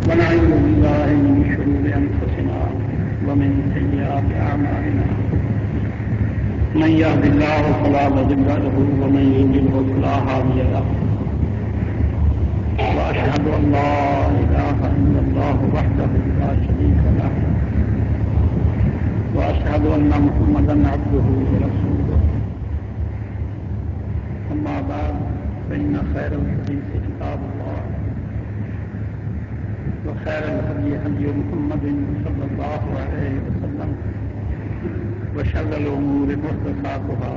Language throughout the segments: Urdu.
ونعوذ بالله من شرور أنفسنا ومن سيئات أعمالنا من يهد الله فلا مضل له ومن يضلل فلا هادي له وأشهد أن لا إله إلا الله وحده لا شريك له وأشهد أن محمدا عبده ورسوله أما بعد فإن خير الحديث كتاب الله وخير الهدي هدي محمد صلى الله عليه وسلم وشر الأمور محدثاتها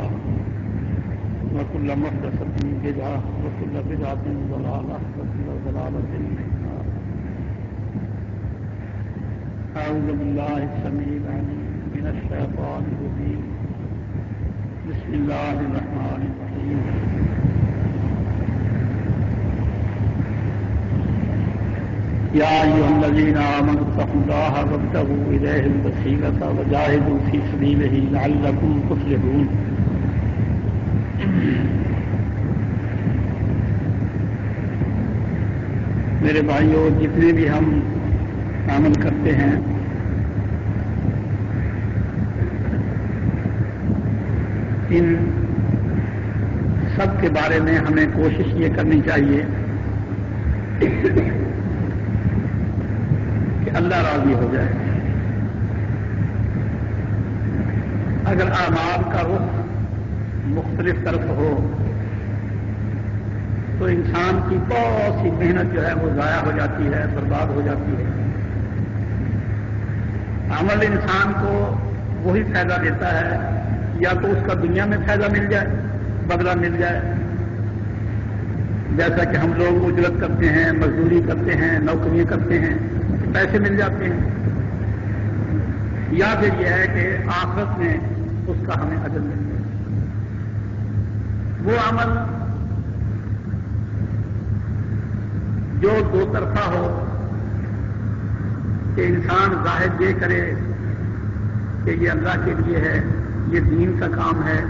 وكل محدثة بدعة وكل بدعة ضلالة وكل ضلالة في النار. أعوذ بالله السميع العليم من الشيطان الرجيم. بسم الله الرحمن الرحيم. يا أيها الذين آمنوا اتقوا الله وابتغوا إليه الوسيلة وجاهدوا في سبيله لعلكم تفلحون. میرے بھائیوں، جتنے بھی ہم عمل کرتے ہیں ان سب کے بارے میں ہمیں کوشش یہ کرنی چاہیے کہ اللہ راضی ہو جائے. اگر اعمال کا رخ مختلف طرف ہو تو انسان کی بہت سی محنت جو ہے وہ ضائع ہو جاتی ہے، برباد ہو جاتی ہے. عمل انسان کو وہی فائدہ دیتا ہے، یا تو اس کا دنیا میں فائدہ مل جائے، بدلہ مل جائے، جیسا کہ ہم لوگ اجرت کرتے ہیں، مزدوری کرتے ہیں، نوکریاں کرتے ہیں، پیسے مل جاتے ہیں، یا پھر یہ ہے کہ آخرت میں اس کا ہمیں اجر مل جائے. وہ عمل جو دو طرفہ ہو کہ انسان ظاہر یہ کرے کہ یہ اللہ کے لیے ہے، یہ دین کا کام ہے،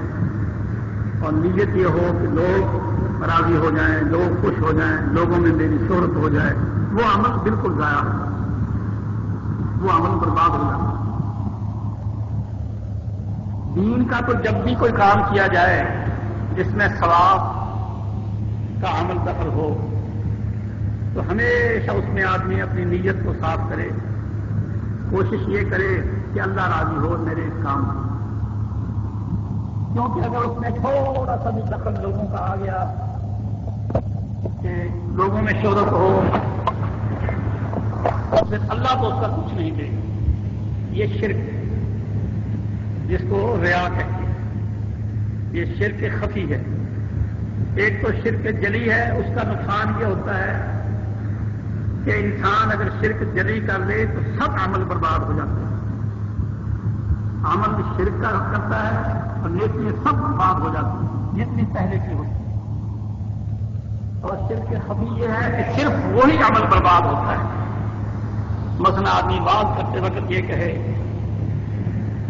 اور نیت یہ ہو کہ لوگ راضی ہو جائیں، لوگ خوش ہو جائیں، لوگوں میں میری شہرت ہو جائے، وہ عمل بالکل ضائع ہو، وہ عمل برباد ہو جاتا. دین کا تو جب بھی کوئی کام کیا جائے جس میں ثواب کا عمل دخل ہو تو ہمیشہ اس میں آدمی اپنی نیت کو صاف کرے، کوشش یہ کرے کہ اللہ راضی ہو میرے اس کام سے. کیونکہ اگر اس میں تھوڑا سا بھی دخل لوگوں کا آ گیا کہ لوگوں میں شہرت ہو، پھر اللہ تو اس کا کچھ نہیں دے. یہ شرک جس کو ریا کہتے ہیں، یہ شرک خفی ہے. ایک تو شرک جلی ہے، اس کا نقصان یہ ہوتا ہے کہ انسان اگر شرک جلی کر لے تو سب عمل برباد ہو جاتا ہے. عمل شرک کا کرتا ہے اور نیکیاں سب برباد ہو جاتی ہیں جتنی پہلے کی ہوتی. اور شرک خفی یہ ہے کہ صرف وہی عمل برباد ہوتا ہے. مثلا آدمی بات کرتے وقت یہ کہے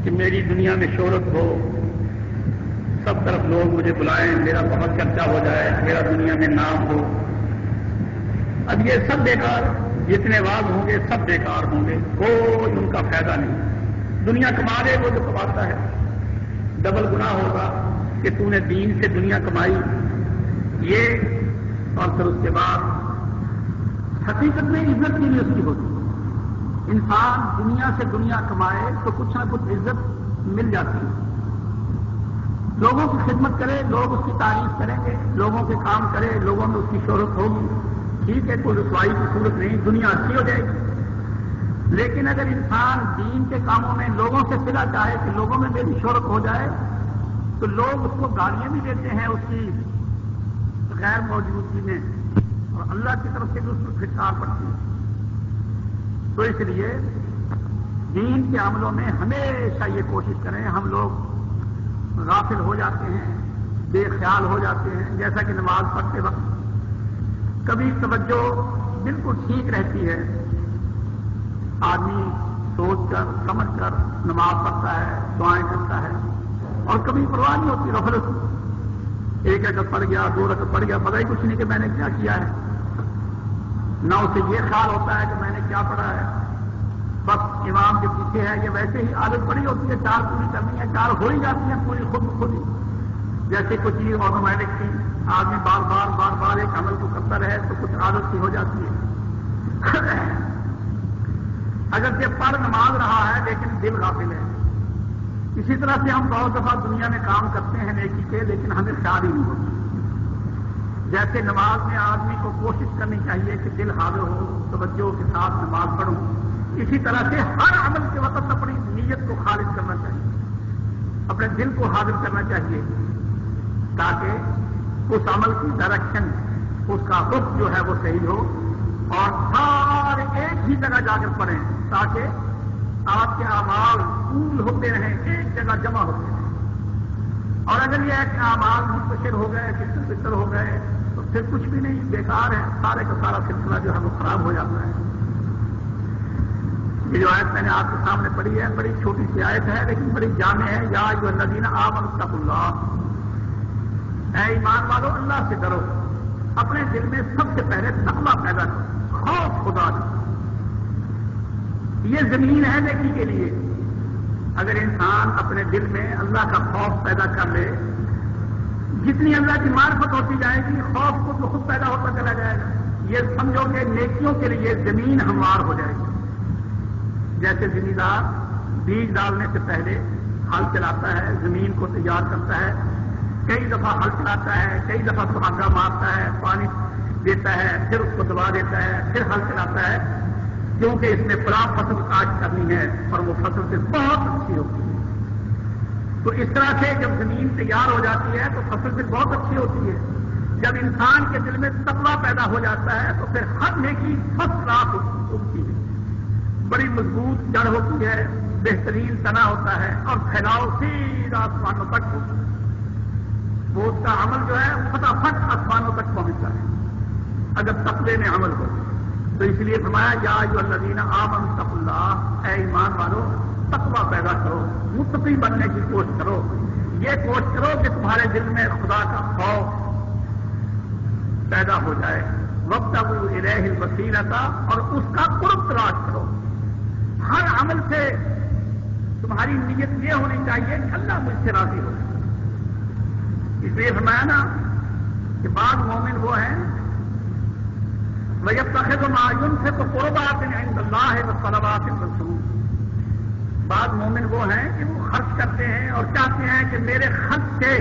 کہ میری دنیا میں شہرت ہو، سب طرف لوگ مجھے بلائیں، میرا بہت چرچا ہو جائے، میرا دنیا میں نام ہو. اب یہ سب بیکار، جتنے واز ہوں گے سب بیکار ہوں گے، کوئی ان کا فائدہ نہیں. دنیا کما لے وہ جو کماتا ہے، ڈبل گناہ ہوگا کہ تو نے دین سے دنیا کمائی یہ، اور پھر اس کے بعد حقیقت میں عزت کی بھی اس کی ہوتی. انسان دنیا سے دنیا کمائے تو کچھ نہ کچھ عزت مل جاتی ہے. لوگوں کی خدمت کرے، لوگ اس کی تعریف کریں گے، لوگوں کے کام کرے، لوگوں میں اس کی شہرت ہوگی، ٹھیک ہے، کوئی رسوائی کی صورت نہیں، دنیا اچھی ہو جائے گی. لیکن اگر انسان دین کے کاموں میں لوگوں سے صلہ چاہے کہ لوگوں میں میری شہرت ہو جائے تو لوگ اس کو گالیاں بھی دیتے ہیں اس کی غیر موجودگی میں، اور اللہ کی طرف سے بھی اس کو پھٹکار پڑتی ہے. تو اس لیے دین کے عملوں میں ہمیشہ یہ کوشش کریں. ہم لوگ غافل ہو جاتے ہیں، بے خیال ہو جاتے ہیں. جیسا کہ نماز پڑھتے وقت کبھی توجہ بالکل ٹھیک رہتی ہے، آدمی سوچ کر سمجھ کر نماز پڑھتا ہے، دعائیں کرتا ہے، اور کبھی پرواہ نہیں ہوتی غفلت. ایک رکعت پڑھ گیا، دو رکعت پڑھ گیا، پتہ ہی کچھ نہیں کہ میں نے کیا کیا ہے. نہ اسے یہ خیال ہوتا ہے کہ میں نے کیا پڑھا ہے، بس امام کے پیچھے ہے، یہ ویسے ہی عادت پڑی ہوتی ہے، چار پوری کرنی ہے، چار ہو ہی جاتی ہیں پوری خود بخود ہی، جیسے کچھ چیز آٹومیٹک تھی، آدمی بار بار ایک عمل کو کرتا رہے تو کچھ عادت سی ہو جاتی ہے۔ اگر یہ پڑھ نماز رہا ہے لیکن دل غافل ہے۔ اسی طرح سے ہم بہت دفعہ دنیا میں کام کرتے ہیں نیکی کے، لیکن ہمیں خیال ہی نہیں ہوتا۔ جیسے نماز میں آدمی کو کوشش کرنی چاہیے کہ دل حاضر ہو، توجہ کے ساتھ نماز پڑھوں، اسی طرح سے ہر عمل کے وقت اپنی نیت کو خالص کرنا چاہیے، اپنے دل کو حاضر کرنا چاہیے، تاکہ اس عمل کی ڈائریکشن، اس کا رخ جو ہے وہ صحیح ہو، اور سارے ایک ہی جگہ جا کر پڑھیں تاکہ آپ کے اعمال پول ہوتے رہیں، ایک جگہ جمع ہوتے رہیں۔ اور اگر یہ ایک اعمال منتشر ہو گئے، کتر بتر ہو گئے، تو پھر کچھ بھی نہیں، بیکار ہے، سارے کا سارا سلسلہ جو ہے وہ خراب ہو جاتا ہے۔ یہ جو آیت میں نے آپ کے سامنے پڑھی ہے، بڑی چھوٹی سی آیت ہے لیکن بڑی جامع ہے۔ یا ایھا الذین آمنوا اتقوا اللہ، اے ایمان والو اللہ سے ڈرو، اپنے دل میں سب سے پہلے تقویٰ پیدا کرو، خوف خدا کا۔ یہ زمین ہے نیکی کے لیے۔ اگر انسان اپنے دل میں اللہ کا خوف پیدا کر لے، جتنی اللہ کی معرفت ہوتی جائے گی، خوف خود بخود پیدا ہوتا چلا جائے گا۔ یہ سمجھو کہ نیکیوں کے لیے زمین ہموار ہو جائے گی۔ جیسے زمیندار بیج ڈالنے سے پہلے ہل چلاتا ہے، زمین کو تیار کرتا ہے، کئی دفعہ ہل چلاتا ہے، کئی دفعہ سہاگا مارتا ہے، پانی دیتا ہے، پھر اس کو دبا دیتا ہے، پھر ہل چلاتا ہے، کیونکہ اس میں فلاں فصل کاشت کرنی ہے اور وہ فصل سے بہت اچھی ہوتی ہے۔ تو اس طرح سے جب زمین تیار ہو جاتی ہے تو فصل سے بہت اچھی ہوتی ہے۔ جب انسان کے دل میں تقویٰ پیدا ہو جاتا ہے تو پھر ہر نیکی فرسٹ کلاس اگتی ہے، بڑی مضبوط جڑ ہوتی ہے، بہترین تنا ہوتا ہے اور پھیلاؤ سیدھا آسمانوں تک ہوتا ہے۔ وہ اس کا عمل جو ہے فٹافٹ آسمانوں تک پہنچتا ہے اگر تقوی میں عمل ہو۔ تو اس لیے فرمایا یا ایھا الذین آمنوا اتقوا اللہ، اے ایمان والو تقویٰ پیدا کرو، متقی بننے کی کوشش کرو۔ یہ کوشش کرو کہ تمہارے دل میں خدا کا خوف پیدا ہو جائے۔ وابتغوا الیہ الوسیلۃ، اور اس کا قرب تلاش کرو۔ ہر عمل سے تمہاری نیت یہ ہونی چاہیے کہ اللہ مجھ سے راضی ہو۔ اس لیے فرمایا نا کہ بعض مومن وہ ہیں وَيَتَّخِذُ مَا يُنْفِقُ قُرُبَاتٍ عِندَ اللَّهِ وَصَلَوَاتِ الرَّسُولِ، بعض مومن وہ ہیں کہ وہ خرچ کرتے ہیں اور چاہتے ہیں کہ میرے خرچ سے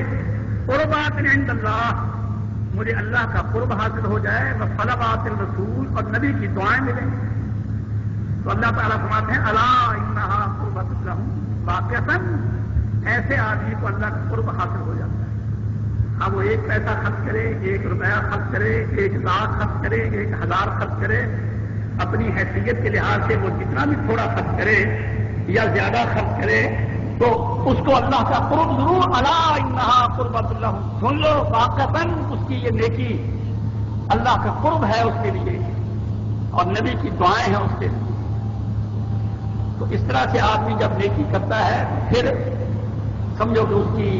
قربات عند اللہ، مجھے اللہ کا قرب حاصل ہو جائے، وصلوات الرسول، اور نبی کی دعائیں ملیں۔ تو اللہ تعالیٰ فرماتے ہیں الا انہا قربۃ لہم، واقعتاً ایسے آدمی کو اللہ کا قرب حاصل ہو جاتا ہے۔ اب وہ ایک پیسہ خرچ کرے، ایک روپیہ خرچ کرے، 1,00,000 خرچ کرے، 1,000 خرچ کرے، اپنی حیثیت کے لحاظ سے وہ جتنا بھی تھوڑا خرچ کرے یا زیادہ خرچ کرے تو اس کو اللہ کا قرب ضرور، الا انہا قربۃ لہم، سن لو واقعتاً اس کی یہ نیکی اللہ کا قرب ہے اس کے لیے اور نبی کی دعائیں ہیں اس کے لیے۔ تو اس طرح سے آدمی جب نیکی کرتا ہے پھر سمجھو کہ اس کی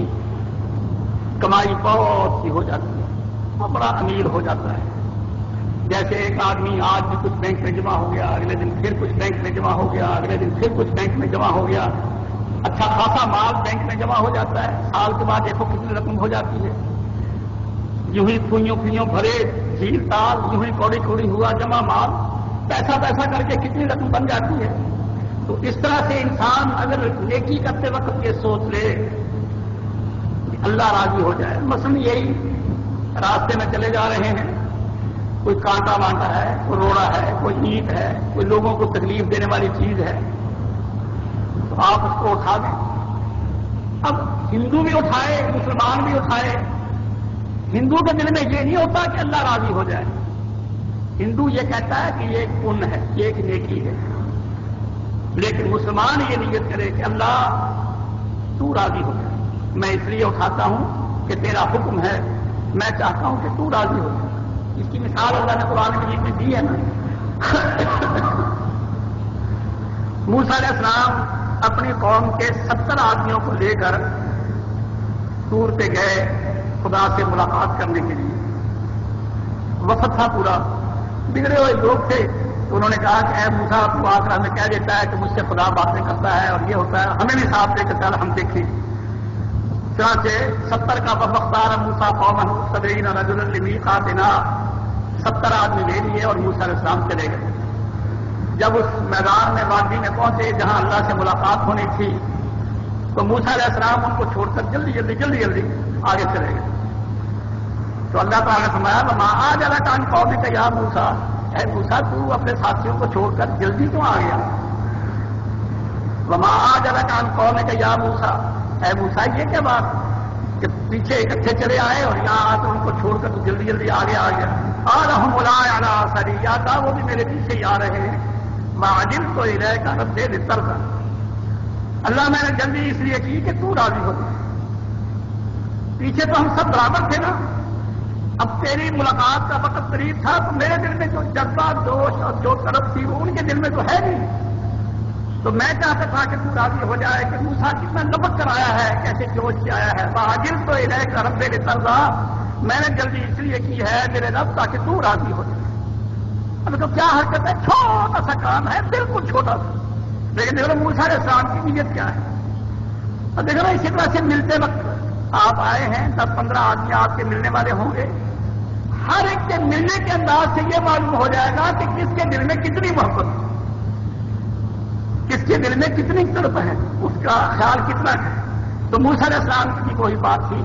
کمائی بہت سی ہو جاتی ہے، وہ بڑا امیر ہو جاتا ہے۔ جیسے ایک آدمی آج بھی کچھ بینک میں جمع ہو گیا، اگلے دن پھر کچھ بینک میں جمع ہو گیا، اگلے دن پھر کچھ بینک میں جمع ہو گیا، اچھا خاصا مال بینک میں جمع ہو جاتا ہے، سال کے بعد دیکھو کتنی رقم ہو جاتی ہے۔ یوں ہی پھوئیوں بھرے جھیل تال، یوں ہی کوڑی کوڑی ہوا جمع مال، پیسہ کر کے کتنی رقم بن جاتی ہے۔ تو اس طرح سے انسان اگر نیکی کرتے وقت یہ سوچ لے اللہ راضی ہو جائے، مثلا یہی راستے میں چلے جا رہے ہیں، کوئی کانٹا وانٹا ہے، کوئی روڑا ہے، کوئی اینٹ ہے، کوئی لوگوں کو تکلیف دینے والی چیز ہے، تو آپ اس کو اٹھا دیں۔ اب ہندو بھی اٹھائے، مسلمان بھی اٹھائے، ہندو کے دل میں یہ نہیں ہوتا کہ اللہ راضی ہو جائے، ہندو یہ کہتا ہے کہ یہ ایک پن ہے، یہ ایک نیکی ہے، لیکن مسلمان یہ نیت کرے کہ اللہ تو راضی ہو جائے، میں اس لیے اٹھاتا ہوں کہ تیرا حکم ہے، میں چاہتا ہوں کہ تو راضی ہو جائے۔ اس کی مثال اللہ نے قرآن مجید میں دی ہے نا۔ موسیٰ علیہ السلام اپنی قوم کے 70 آدمیوں کو لے کر طور پہ گئے خدا سے ملاقات کرنے کے لیے، وفد تھا پورا، بگڑے ہوئے لوگ تھے، تو انہوں نے کہا کہ اے موسیٰ تو آ کر ہمیں کہہ دیتا ہے کہ مجھ سے خدا باتیں کرتا ہے اور یہ ہوتا ہے، ہمیں بھی ساتھ لے کر چل ہم دیکھیں۔ چنانچہ 70 کا وفختار موسیٰ قومہ 70 رجلا لمیقاتنا، 70 آدمی لے لیے اور موسیٰ علیہ السلام چلے گئے۔ جب اس میدان میں وادی میں پہنچے جہاں اللہ سے ملاقات ہونی تھی، تو موسیٰ علیہ السلام ان کو چھوڑ کر جلدی آگے چلے گئے۔ تو اللہ تعالیٰ نے فرمایا وما آجلک عن قومک یا موسیٰ، اے موسیٰ تو اپنے ساتھیوں کو چھوڑ کر جلدی کیوں آ گیا؟ وما آجلک عن قومک یا موسیٰ، اے موسیٰ یہ کیا بات کہ پیچھے اکٹھے چلے آئے اور یہاں آ کر ان کو چھوڑ کر تو جلدی آگے آ گیا؟ آلہم اولئک علی آثاری، یا تھا وہ بھی میرے پیچھے ہی آ رہے ہیں۔ ما عجلت الیک ربی لترضی، اللہ میں نے جلدی اس لیے کی کہ تو راضی ہو جائے۔ پیچھے تو ہم سب برابر تھے نا، اب تیری ملاقات کا وقت قریب تھا تو میرے دل میں جو جذبہ جوش اور جو طرف تھی وہ ان کے دل میں تو ہے نہیں، تو میں چاہتا تھا کہ تو راضی ہو جائے کہ موسیٰ کتنا لپک کر آیا ہے، کیسے جوش سے آیا ہے۔ وعجلت الیک ربی لترضی، میں نے جلدی اس لیے کی ہے میرے رب تاکہ تو راضی ہو جائے۔ اب تو کیا حرکت ہے، چھوٹا سا کام ہے، بالکل چھوٹا سا، لیکن دیکھو موسیٰ علیہ السلام کی نیت کیا ہے۔ اور دیکھو نا اسی طرح سے ملتے وقت آپ آئے ہیں، 10-15 آدمی آپ کے ملنے والے ہوں گے، ہر ایک کے ملنے کے انداز سے یہ معلوم ہو جائے گا کہ کس کے دل میں کتنی محبت ہے، کس کے دل میں کتنی تڑپ ہے، اس کا خیال کتنا ہے۔ تو موسیٰ علیہ السلام کی کوئی بات تھی،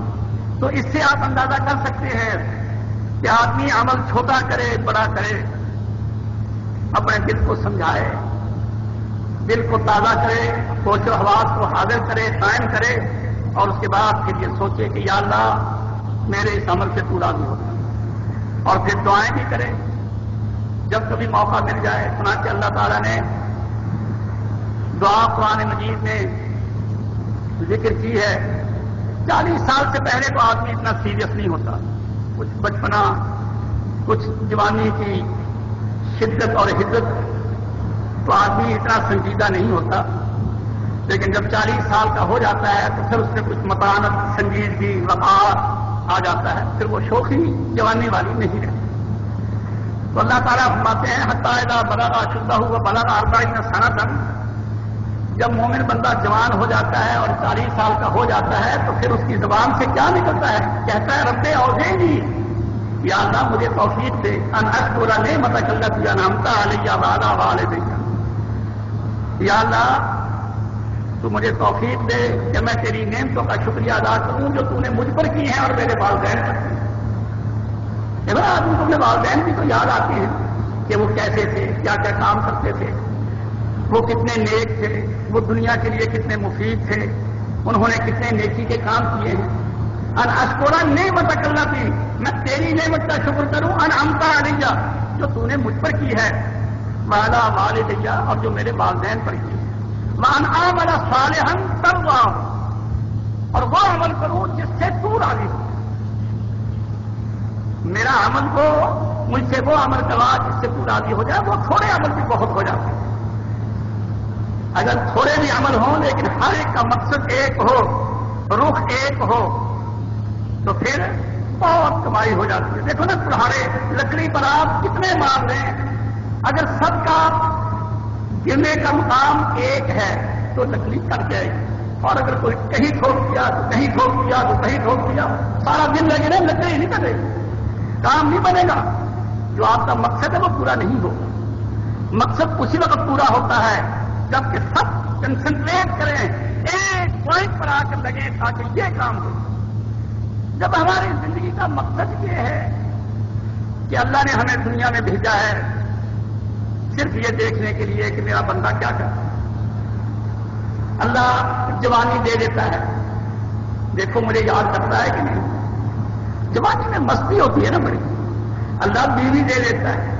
تو اس سے آپ اندازہ کر سکتے ہیں کہ آدمی عمل چھوٹا کرے بڑا کرے، اپنے دل کو سمجھائے، دل کو تازہ کرے، سوچ و حواس کو حاضر کرے، قائم کرے، اور اس کے بعد پھر یہ سوچے کہ یا اللہ میرے اس عمل سے تو راضی ہو، اور پھر دعائیں بھی کرے جب کبھی موقع مل جائے۔ چنانچہ اللہ تعالیٰ نے دعا قرآن مجید میں ذکر کی ہے۔ 40 سال سے پہلے تو آدمی اتنا سیریس نہیں ہوتا، کچھ بچپنا، کچھ جوانی کی شدت اور حدت تو آدمی اتنا سنجیدہ نہیں ہوتا، لیکن جب 40 سال کا ہو جاتا ہے تو پھر اس میں کچھ متانت، سنجیدگی، وقار آ جاتا ہے، پھر وہ شوخی جوانی والی نہیں رہتی۔ تو اللہ تعالیٰ فرماتے ہیں حتی اذا بلغ اشدہ وبلغ 40 سنۃ، جب مومن بندہ جوان ہو جاتا ہے اور 40 سال کا ہو جاتا ہے تو پھر اس کی زبان سے کیا نکلتا ہے؟ کہتا ہے رب اوزعنی، یا اللہ مجھے توفیق دے، ان اشکر نعمتک التی انعمت علی وعلی والدی، یا اللہ تو مجھے توفیق دے کہ میں تیری نعمتوں کا شکریہ ادا کروں جو تو نے مجھ پر کی ہیں اور میرے والدین پر کی ہیں۔ آدمی کو اپنے والدین بھی تو یاد آتے ہیں کہ وہ کیسے تھے، کیا کیا کام کرتے تھے، وہ کتنے نیک تھے، وہ دنیا کے لیے کتنے مفید تھے، انہوں نے کتنے نیکی کے کام کیے ہیں۔ ان اشکر نعمتک التی، میں تیری نعمت کا شکر کروں، انعمت علی، جو تو نے مجھ پر کی ہے، وعلی والدی، اور جو میرے والدین پر کی ہے، وان اعمل صالحا ترضاه، اور وہ عمل کروں جس سے تو راضی ہو۔ میرا عمل کو مجھ سے وہ عمل کروا جس سے تو راضی ہو جائے۔ وہ تھوڑے عمل بھی بہت ہو جاتے ہیں، اگر تھوڑے بھی عمل ہوں لیکن ہر ایک کا مقصد ایک ہو، رخ ایک ہو، تو پھر بہت کمائی ہو جاتی ہے۔ دیکھو نا کڑھاڑے لکڑی پر آپ کتنے مار رہے ہیں، اگر سب کا گرنے کا مقام ایک ہے تو لکڑی کٹ جائے گی، اور اگر کوئی کہیں ٹھوک دیا تو کہیں ٹھوک دیا تو کہیں ٹھوک دیا، سارا دن لگے رہے، لکڑی نہیں کٹے گی، کام نہیں بنے گا۔ جو آپ کا مقصد ہے وہ پورا نہیں ہوگا۔ مقصد اسی وقت پورا ہوتا ہے جبکہ سب کنسنٹریٹ کریں، ایک پوائنٹ پر آ کر لگے تاکہ یہ کام ہو۔ جب ہماری زندگی کا مقصد یہ ہے کہ اللہ نے ہمیں دنیا میں بھیجا ہے صرف یہ دیکھنے کے لیے کہ میرا بندہ کیا کرتا ہے، اللہ جوانی دے دیتا ہے، دیکھو مجھے یاد کرتا ہے کہ نہیں، جوانی میں مستی ہوتی ہے نا بڑی، اللہ بیوی دے دیتا ہے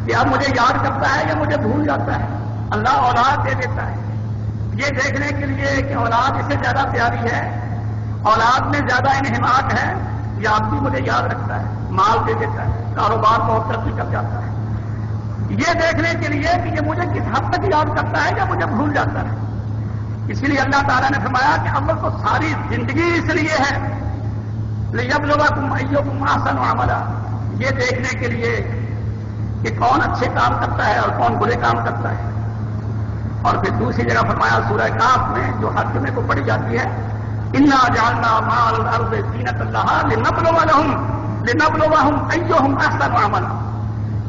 کہ اب مجھے یاد کرتا ہے یا مجھے بھول جاتا ہے، اللہ اولاد دے دیتا ہے یہ دیکھنے کے لیے کہ اولاد اسے زیادہ پیاری ہے، اولاد میں زیادہ انہماک ہے یا اب بھی مجھے یاد رکھتا ہے، مال دے دیتا ہے، کاروبار بہت ترقی کر جاتا ہے، یہ دیکھنے کے لیے کہ یہ مجھے کس حد تک یاد کرتا ہے یا مجھے بھول جاتا ہے۔ اسی لیے اللہ تعالیٰ نے فرمایا کہ اول تو ساری زندگی اس لیے ہے لِيَبْلُوَكُمْ أَيُّكُمْ أَحْسَنُ عَمَلًا، یہ دیکھنے کے لیے کہ کون اچھے کام کرتا ہے اور کون برے کام کرتا ہے. اور پھر دوسری جگہ فرمایا سورہ کاف میں جو ہر جمعے کو پڑھی جاتی ہے انا جعلنا ما علی الارض زینۃ لہا لنبلوہم ایہم احسن عملا.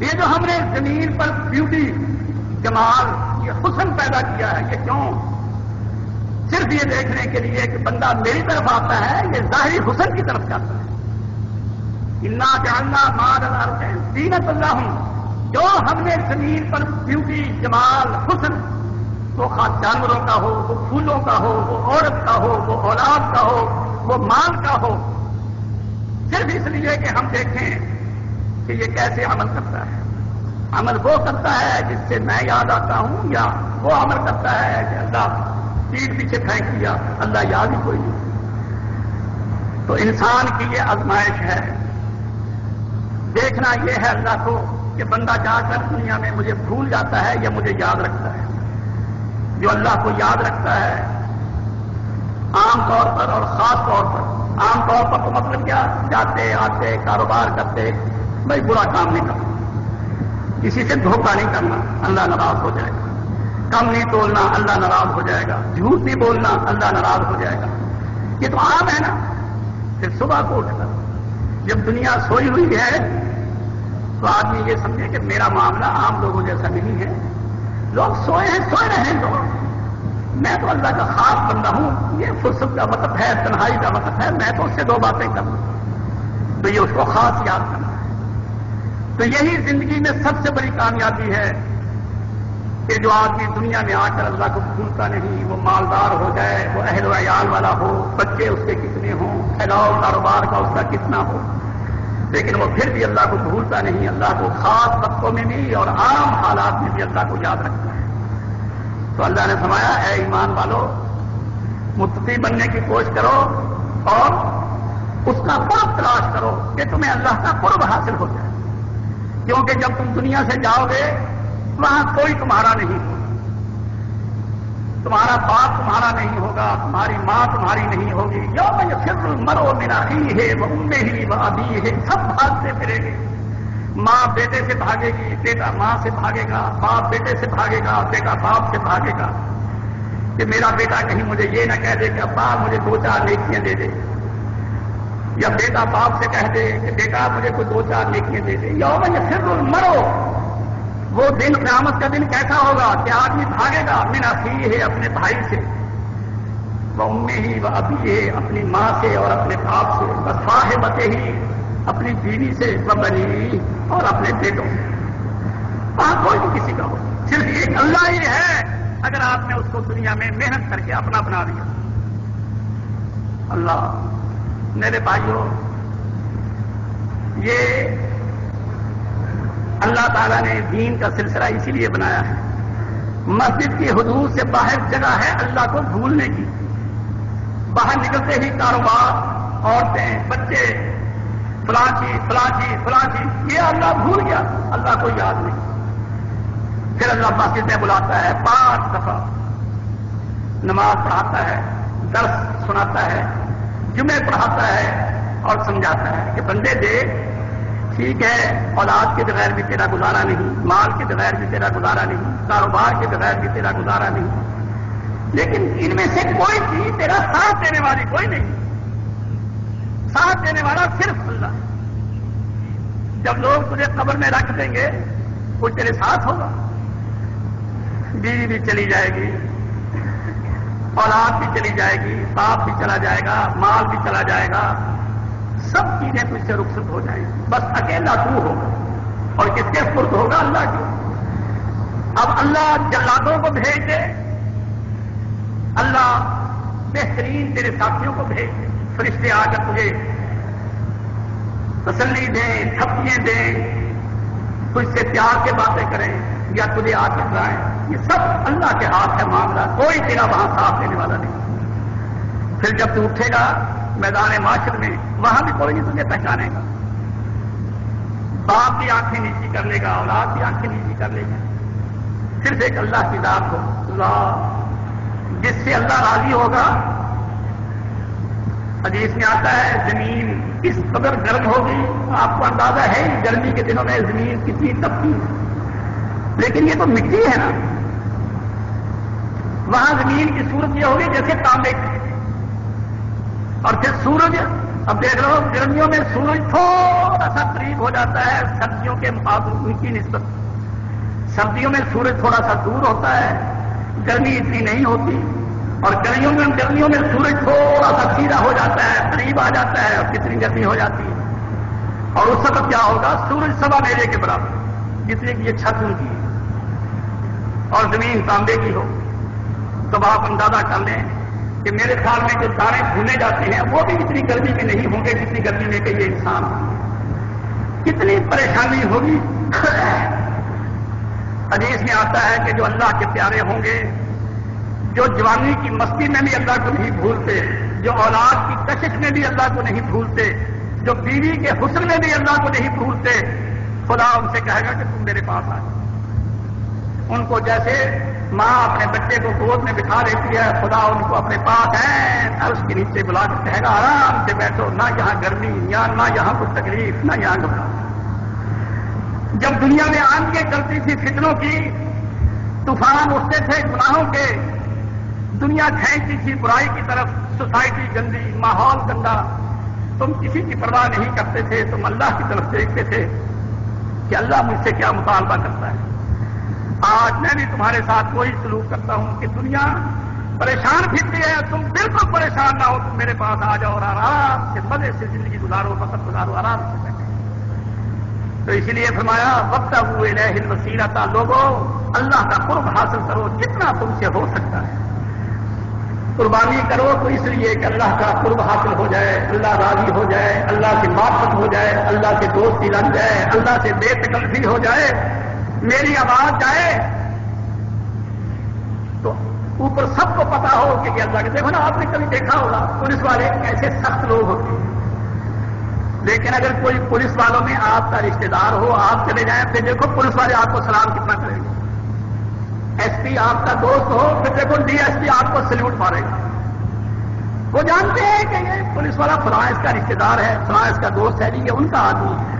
یہ جو ہم نے زمین پر بیوٹی جمال یہ حسن پیدا کیا ہے یہ کیوں؟ صرف یہ دیکھنے کے لیے کہ بندہ میری طرف آتا ہے یہ ظاہری حسن کی طرف جاتا ہے. انا جعلنا ما علی الارض زینۃ لہم جو ہم نے زمین پر بیوٹی جمال حسن وہ خاص جانوروں کا ہو وہ پھولوں کا ہو وہ عورت کا ہو وہ اولاد کا ہو وہ مال کا ہو صرف اس لیے کہ ہم دیکھیں کہ یہ کیسے عمل کرتا ہے. عمل وہ کرتا ہے جس سے میں یاد آتا ہوں یا وہ عمل کرتا ہے کہ اللہ پیٹ پیچھے پھینک دیا اللہ یاد ہی کوئی نہیں. تو انسان کی یہ آزمائش ہے. دیکھنا یہ ہے اللہ کو کہ بندہ جا کر دنیا میں مجھے بھول جاتا ہے یا مجھے یاد رکھتا ہے. جو اللہ کو یاد رکھتا ہے عام طور پر اور خاص طور پر. عام طور پر تو مطلب کیا جاتے آتے کاروبار کرتے بھائی برا کام نہیں کرنا کسی سے دھوکہ نہیں کرنا اللہ ناراض ہو جائے گا. کم نہیں تولنا اللہ ناراض ہو جائے گا. جھوٹ نہیں بولنا اللہ ناراض ہو جائے گا. یہ تو عام ہے نا. پھر صبح کو اٹھ کر جب دنیا سوئی ہوئی ہے تو آدمی یہ سمجھے کہ میرا معاملہ عام لوگوں جیسا نہیں ہے. لوگ سوئے ہیں سوئے رہے تو میں تو اللہ کا خاص بندہ ہوں. یہ فرصت کا وقت ہے تنہائی کا وقت ہے میں تو اس سے دو باتیں کروں تو یہ اس کو خاص یاد کرنا ہے. تو یہی زندگی میں سب سے بڑی کامیابی ہے کہ جو آدمی دنیا میں آ کر اللہ کو بھولتا نہیں وہ مالدار ہو جائے وہ اہل و عیال والا ہو بچے اس کے کتنے ہوں پھیلاؤ کاروبار کا اس کا کتنا ہو لیکن وہ پھر بھی اللہ کو بھولتا نہیں. اللہ کو خاص وقتوں میں بھی اور عام حالات میں بھی اللہ کو یاد رکھتا ہے. تو اللہ نے فرمایا اے ایمان والو متقی بننے کی کوشش کرو اور اس کا قرب تلاش کرو کہ تمہیں اللہ کا قرب حاصل ہو جائے. کیونکہ جب تم دنیا سے جاؤ گے وہاں کوئی تمہارا نہیں ہوگا. تمہارا باپ تمہارا نہیں ہوگا تمہاری ماں تمہاری نہیں ہوگی. یوم یفر المرء من اخیہ و امہ و ابیہ سب بھاگتے پھریں گے. ماں بیٹے سے بھاگے گی بیٹا ماں سے بھاگے گا باپ بیٹے سے بھاگے گا بیٹا باپ سے بھاگے گا کہ میرا بیٹا کہیں مجھے یہ نہ کہہ دے کہ ابا مجھے 2-4 نیکیاں دے دے یا بیٹا باپ سے کہہ دے کہ بیٹا مجھے کوئی 2-4 نیکیاں دے دے. یوم یفر المرء وہ دن قیامت کا دن کیسا ہوگا کہ آدمی بھاگے گا من اخیہ اپنے بھائی سے وہ امہ و ابیہ اپنی ماں سے اور اپنے باپ سے و صاحبتہ اپنی بیوی سے و بنی اور اپنے بیٹوں سے. وہاں کوئی بھی کسی کا ہو صرف ایک اللہ ہی ہے. اگر آپ نے اس کو دنیا میں محنت کر کے اپنا بنا دیا. اللہ میرے بھائیوں یہ اللہ تعالیٰ نے دین کا سلسلہ اسی لیے بنایا ہے. مسجد کی حدود سے باہر جگہ ہے اللہ کو بھولنے کی. باہر نکلتے ہی کاروبار عورتیں بچے فلاں چیز فلاں چیز فلاں چیز یہ اللہ بھول گیا اللہ کو یاد نہیں. پھر اللہ مسجد میں بلاتا ہے 5 دفعہ نماز پڑھاتا ہے درس سناتا ہے جمعے پڑھاتا ہے اور سمجھاتا ہے کہ بندے دیکھ ٹھیک ہے اولاد کے بغیر بھی تیرا گزارا نہیں مال کے بغیر بھی تیرا گزارا نہیں کاروبار کے بغیر بھی تیرا گزارا نہیں لیکن ان میں سے کوئی چیز تیرا ساتھ دینے والی کوئی نہیں. ساتھ دینے والا صرف اللہ. جب لوگ تجھے قبر میں رکھ دیں گے وہ تیرے ساتھ ہوگا. بیوی بھی چلی جائے گی اولاد بھی چلی جائے گی باپ بھی چلا جائے گا مال بھی چلا جائے گا سب چیزیں تجھ سے رخصت ہو جائیں گی بس اکیلا تو ہوگا اور کس کے سپرد ہوگا اللہ کی. اب اللہ جلادوں کو بھیج دے اللہ بہترین تیرے ساتھیوں کو بھیج دے فرشتے آ کر تجھے تسلی دیں تھپیاں دیں تجھ سے پیار کے باتیں کریں یا تجھے آ کے بلائیں یہ سب اللہ کے ہاتھ ہے معاملہ. کوئی تیرا وہاں ساتھ دینے والا نہیں. پھر جب تو اٹھے گا میدان معاشر میں وہاں بھی کوئی نہیں تجھے پہچانے گا. باپ بھی آنکھیں نیچی کر لے گا اولاد بھی آنکھیں نیچی کر لے گا. صرف ایک اللہ کی ذات ہو اللہ جس سے اللہ راضی ہوگا حدیث میں آتا ہے زمین کس قدر گرم ہوگی، آپ کو اندازہ ہے گرمی کے دنوں میں زمین کتنی تپتی ہے، لیکن یہ تو مٹی ہے نا، وہاں زمین کی صورت یہ ہوگی جیسے تانبے کی. اور پھر سورج، اب دیکھ لو گرمیوں میں سورج تھوڑا سا قریب ہو جاتا ہے سردیوں کے مقابلے کی نسبت. سردیوں میں سورج تھوڑا سا دور ہوتا ہے، گرمی اتنی نہیں ہوتی، اور گرمیوں میں سورج تھوڑا سا سیدھا ہو جاتا ہے، قریب آ جاتا ہے، اور کتنی گرمی ہو جاتی ہے. اور اس وقت کیا ہوگا، سورج سوا میلے کے برابر جتنے کی یہ چھت ان کی ہے، اور زمین تانبے کی ہو. تب آپ اندازہ کر لیں کہ میرے خیال میں جو دانے بھونے جاتے ہیں وہ بھی اتنی گرمی میں نہیں ہوں گے جتنی گرمی میں کہ یہ انسان کتنی پریشانی ہوگی. حدیث میں آتا ہے کہ جو اللہ کے پیارے ہوں گے، جو جوانی کی مستی میں بھی اللہ کو نہیں بھولتے، جو اولاد کی کشش میں بھی اللہ کو نہیں بھولتے، جو بیوی کے حسن میں بھی اللہ کو نہیں بھولتے، خدا ان سے کہے گا کہ تم میرے پاس آ جاؤ. ان کو جیسے ماں اپنے بچے کو گود میں بٹھا لیتی ہے، خدا ان کو اپنے پاس ہے اس کے نیچے بلا کر کہے گا آرام سے بیٹھو، نہ یہاں گرمی یا نہ یہاں کوئی تکلیف، نہ یہاں گھبراہٹ. جب دنیا میں آندھیں چلتی تھی فتنوں کی، طوفان اٹھتے تھے گناہوں کے، دنیا کھینچتی تھی برائی کی طرف، سوسائٹی گندی، ماحول گندا، تم کسی کی پرواہ نہیں کرتے تھے، تم اللہ کی طرف دیکھتے تھے کہ اللہ مجھ سے کیا مطالبہ کرتا ہے. آج میں بھی تمہارے ساتھ وہی سلوک کرتا ہوں کہ دنیا پریشان پھرتی ہے، تم بالکل پریشان نہ ہو، تم میرے پاس آ جاؤ اور آرام سے مزے سے زندگی گزارو، وقت گزارو، آرام سے بیٹھے. تو اسی لیے فرمایا وابتغوا الیہ الوسیلۃ، لوگوں اللہ کا قرب حاصل کرو جتنا تم سے ہو سکتا ہے. قربانی کرو تو اس لیے کہ اللہ کا قرب حاصل ہو جائے، اللہ راضی ہو جائے، اللہ کی معرفت ہو جائے، اللہ سے دوستی لگ جائے، اللہ سے بے تکلفی ہو جائے، میری آواز جائے تو اوپر سب کو پتا ہو کہ اللہ کے. دیکھو نا، آپ نے کبھی دیکھا ہوگا پولیس والے ایسے سخت لوگ ہوتے ہیں، لیکن اگر کوئی پولیس والوں میں آپ کا رشتے دار ہو، آپ چلے جائیں، پھر دیکھو پولیس والے آپ کو سلام کتنا کریں گے. ایس پی آپ کا دوست ہو، پھر دیکھو ڈی ایس پی آپ کو سلیوٹ مارے گا. وہ جانتے ہیں کہ یہ پولیس والا فلاں اس کا رشتے دار ہے، فلاں اس کا دوست ہے، یہ ان کا آدمی ہے.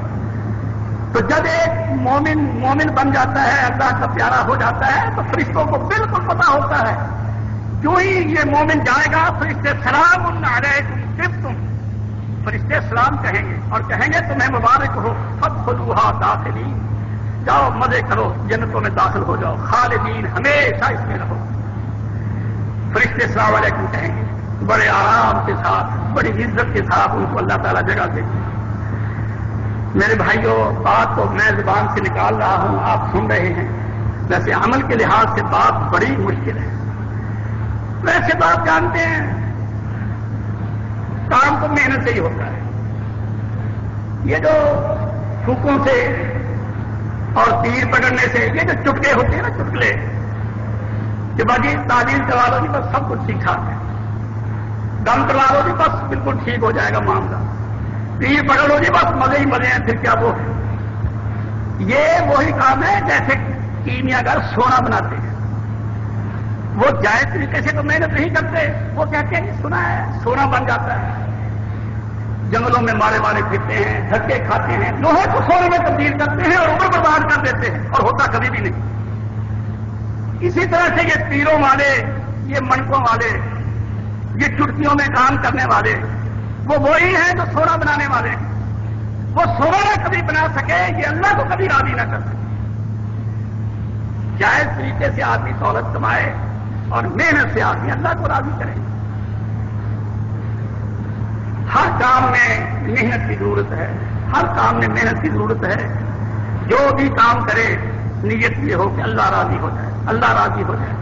تو جب ایک مومن بن جاتا ہے، اللہ کا پیارا ہو جاتا ہے، تو فرشتوں کو بالکل پتا ہوتا ہے. جو ہی یہ مومن جائے گا، فرشتے سلام علیکم طبتم، فرشتے سلام کہیں گے اور کہیں گے تمہیں مبارک ہو، فادخلوها داخلین، جاؤ مزے کرو، جنتوں میں داخل ہو جاؤ، خالدین، ہمیشہ اس میں رہو. فرشتے السلام علیکم کہیں گے، بڑے آرام کے ساتھ، بڑی عزت کے ساتھ ان کو اللہ تعالیٰ جگہ دے گا. میرے بھائیوں، بات تو میں زبان سے نکال رہا ہوں، آپ سن رہے ہیں، ویسے عمل کے لحاظ سے بات بڑی مشکل ہے. ویسے تو آپ جانتے ہیں کام تو محنت سے ہی ہوتا ہے. یہ جو پھوکوں سے اور تیر پکڑنے سے، یہ جو چٹکے ہوتے ہیں نا، چٹکلے کہ باجی تعلیم کروا لو جی بس سب کچھ ٹھیک ٹھاک ہے، دم کروا لو جی بس بالکل ٹھیک ہو جائے گا معاملہ، تیر پکڑ لو جی بس مزے ہی مزے ہیں، پھر کیا وہ ہے. یہ وہی کام ہے جیسے کیمیا گر سونا بناتے ہیں. وہ جائز طریقے سے تو محنت نہیں کرتے، وہ کہتے ہیں سنا ہے سونا بن جاتا ہے. جنگلوں میں مارے پھرتے ہیں، دھکے کھاتے ہیں، لوہے کو سونے میں تبدیل کرتے ہیں اور عمر برباد کر دیتے ہیں، اور ہوتا کبھی بھی نہیں. اسی طرح سے یہ تیروں والے، یہ منقوں والے، یہ چٹکیوں میں کام کرنے والے، وہ وہی ہیں جو سونا بنانے والے. وہ سونا نہ کبھی بنا سکے، یہ اللہ کو کبھی راضی نہ کر سکے. جائز طریقے سے آدمی دولت کمائے اور محنت سے آدمی اللہ کو راضی کرے. ہر کام میں محنت کی ضرورت ہے، ہر کام میں محنت کی ضرورت ہے. جو بھی کام کرے نیت یہ ہو کہ اللہ راضی ہو جائے، اللہ راضی ہو جائے.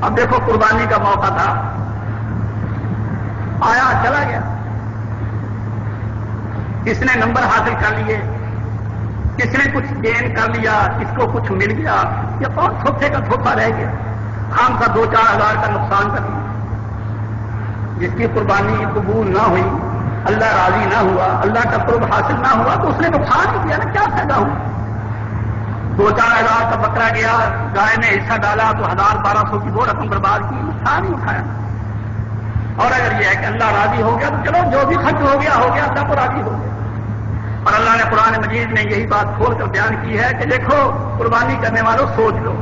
اب دیکھو قربانی کا موقع تھا، آیا چلا گیا. کس نے نمبر حاصل کر لیے، کس نے کچھ گین کر لیا، کس کو کچھ مل گیا، یا کون تھوپے کا تھوپا رہ گیا، خام کا 2-4 ہزار کا نقصان کر دیا. جس کی قربانی قبول نہ ہوئی، اللہ راضی نہ ہوا، اللہ کا قرب حاصل نہ ہوا، تو اس نے نقصان ہی کیا نا، کیا فائدہ ہوا. 2-4 ہزار کا بکرا گیا، گائے نے حصہ ڈالا تو 1000-1200 کی وہ رقم برباد کی، نقصان ہی اٹھایا. اور اگر یہ ہے کہ اللہ راضی ہو گیا تو چلو جو بھی خرچ ہو گیا اللہ کو راضی ہو گیا. اور اللہ نے قرآن مجید میں یہی بات کھول کر بیان کی ہے کہ دیکھو قربانی کرنے والوں سوچ لو،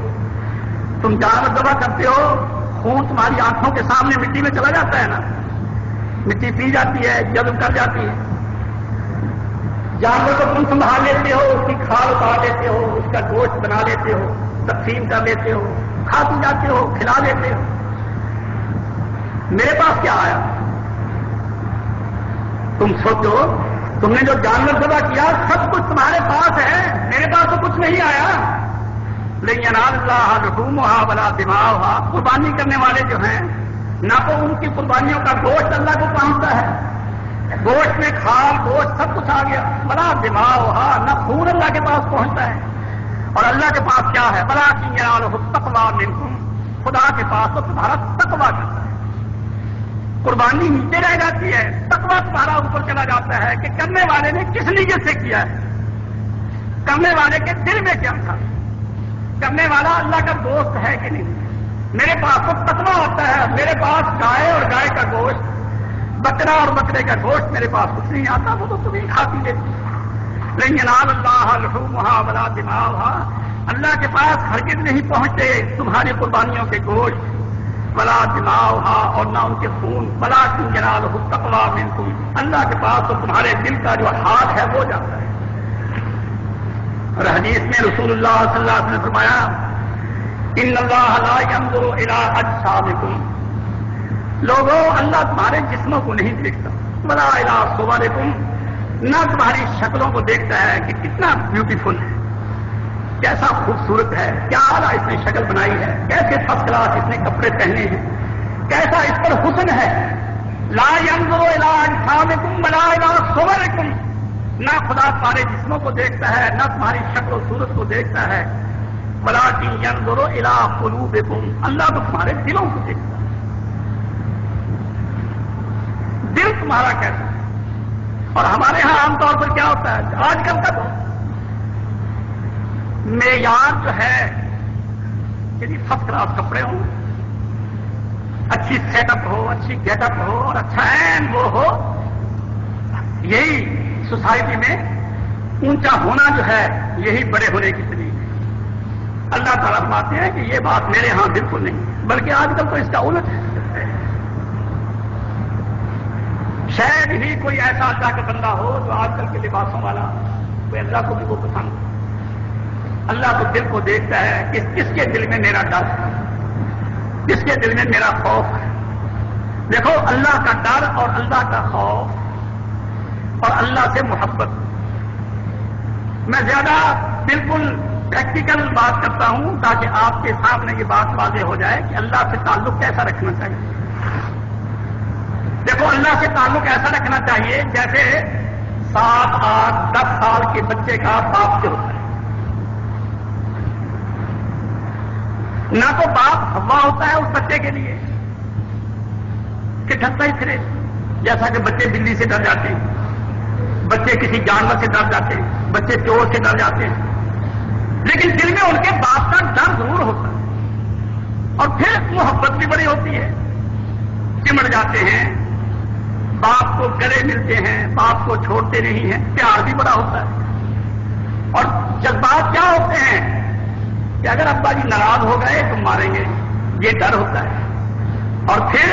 تم جانور ذبح کرتے ہو، خون تمہاری آنکھوں کے سامنے مٹی میں چلا جاتا ہے نا، مٹی پی جاتی ہے، جذب کر جاتی ہے. جانور کو تم سنبھال لیتے ہو، اس کی کھال اتار لیتے ہو، اس کا گوشت بنا لیتے ہو، تقسیم کر لیتے ہو، کھاتے جاتے ہو، کھلا دیتے ہو. میرے پاس کیا آیا؟ تم سوچو، تم نے جو جانور ذبح کیا سب کچھ تمہارے پاس ہے، میرے پاس تو کچھ نہیں آیا. لیکن ینال اللہ لحومھا ولا دماؤھا، قربانی کرنے والے جو ہیں نہ تو ان کی قربانیوں کا گوشت اللہ کو پہنچتا ہے، گوشت میں کھال گوشت سب کچھ آ گیا، ولا دماؤھا، نہ خون اللہ کے پاس پہنچتا ہے. اور اللہ کے پاس کیا ہے؟ ولکن ینالہ التقویٰ منکم، خدا کے پاس تو تمہارا تقویٰ کرتا ہے. قربانی نیچے رہ جاتی ہے، تقویٰ تمہارا اوپر چلا جاتا ہے کہ کرنے والے نے کس نیت سے کیا ہے، کرنے والے کے دل میں کیا تھا، کرنے والا اللہ کا دوست ہے کہ نہیں. میرے پاس تو تقویٰ ہوتا ہے، میرے پاس گائے اور گائے کا گوشت، بکرا اور بکرے کا گوشت میرے پاس کچھ نہیں آتا، وہ تو تمہیں کھاتی لیتی. لیکن ینال اللہ لحومھا ولا دماؤھا، اللہ کے پاس ہرگز نہیں پہنچتے تمہاری قربانیوں کے گوشت، ولا دماؤھا، اور نہ ان کے خون، ولکن ینالہ التقویٰ منکم، اللہ کے پاس تو تمہارے دل کا جو حال ہے وہ جاتا ہے. اور حدیث میں رسول اللہ صلی اللہ علیہ وسلم نے فرمایا ان اللہ لا ينظر الى اجسامکم، لوگوں اللہ تمہارے جسموں کو نہیں دیکھتا، ولا الى صورکم، نہ تمہاری شکلوں کو دیکھتا ہے کہ کتنا بیوٹیفل ہے، کیسا خوبصورت ہے، کیا اعلیٰ اس نے شکل بنائی ہے، کیسے فرسٹ کلاس اس نے کپڑے پہنے ہیں، کیسا اس پر حسن ہے. لا ينظر الى اجسامکم ولا الى صورکم، نہ خدا تمہارے جسموں کو دیکھتا ہے، نہ تمہاری شکل و صورت کو دیکھتا ہے، ولکن ينظر الى قلوبکم، اللہ تو تمہارے دلوں کو دیکھتا ہے. دل تمہارا کیسا ہے. اور ہمارے ہاں عام طور پر کیا ہوتا ہے آج کل کا تو معیار جو ہے یعنی فرسٹ کلاس کپڑے ہوں، اچھی سیٹ اپ ہو، اچھی گیٹ اپ ہو اور اچھا این وہ ہو، یہی سوسائٹی میں اونچا ہونا جو ہے یہی بڑے ہونے کی دلیل ہے. اللہ تعالیٰ فرماتے ہیں کہ یہ بات میرے ہاں بالکل نہیں، بلکہ آج کل تو اس کا الٹ ہے. شاید ہی کوئی ایسا اللہ کا بندہ ہو جو آج کل کے لباسوں والا کوئی اللہ کو بھی وہ پسند ہو. اللہ تو دل کو دیکھتا ہے کہ کس کے دل میں میرا ڈر ہے، کس کے دل میں میرا خوف ہے. دیکھو اللہ کا ڈر اور اللہ کا خوف اور اللہ سے محبت. میں زیادہ بالکل پریکٹیکل بات کرتا ہوں تاکہ آپ کے سامنے یہ بات واضح ہو جائے کہ اللہ سے تعلق کیسا رکھنا چاہیے. دیکھو اللہ سے تعلق ایسا رکھنا چاہیے جیسے 7, 8, 10 سال کے بچے کا باپ سے ہوتا ہے. نہ تو باپ ہوا ہوتا ہے اس بچے کے لیے کہ ڈرتا ہی پھرے، جیسا کہ بچے بلی سے ڈر جاتے ہیں، بچے کسی جانور سے ڈر جاتے ہیں، بچے چور سے ڈر جاتے ہیں، لیکن دل میں ان کے باپ کا ڈر ضرور ہوتا ہے. اور پھر محبت بھی بڑی ہوتی ہے، چمڑ جاتے ہیں، باپ کو گلے ملتے ہیں، باپ کو چھوڑتے نہیں ہیں، پیار بھی بڑا ہوتا ہے. اور جذبات کیا ہوتے ہیں کہ اگر ابا جی ناراض ہو گئے تو ماریں گے، یہ ڈر ہوتا ہے. اور پھر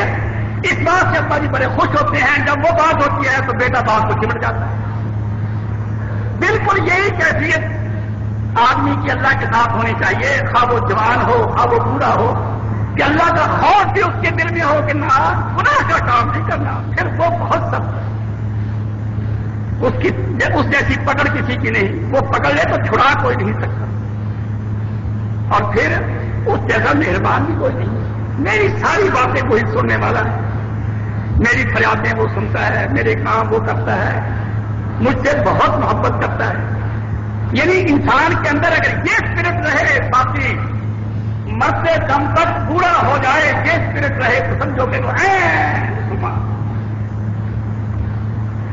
اس بات سے ابا جی بڑے خوش ہوتے ہیں جب وہ بات ہوتی ہے تو بیٹا باپ کو چمٹ جاتا ہے. بالکل یہی کیفیت آدمی کی اللہ کے ساتھ ہونی چاہیے، خواہ وہ جوان ہو خواہ وہ بوڑھا ہو، کہ اللہ کا خوف بھی اس کے دل میں ہو کہ نہ گناہ کا کام نہیں کرنا. پھر وہ بہت سخت اس جیسی پکڑ کسی کی نہیں، وہ پکڑ لے تو چھڑا کوئی نہیں سکتا. اور پھر اس جیسا مہربان بھی کوئی نہیں. میری ساری باتیں وہی سننے والا ہے، میری فریادیں وہ سنتا ہے، میرے کام وہ کرتا ہے، مجھ سے بہت محبت کرتا ہے. یعنی انسان کے اندر اگر یہ اسپرٹ رہے، باقی مرتے دم تک بوڑھا ہو جائے یہ اسپرٹ رہے تو سمجھو کہ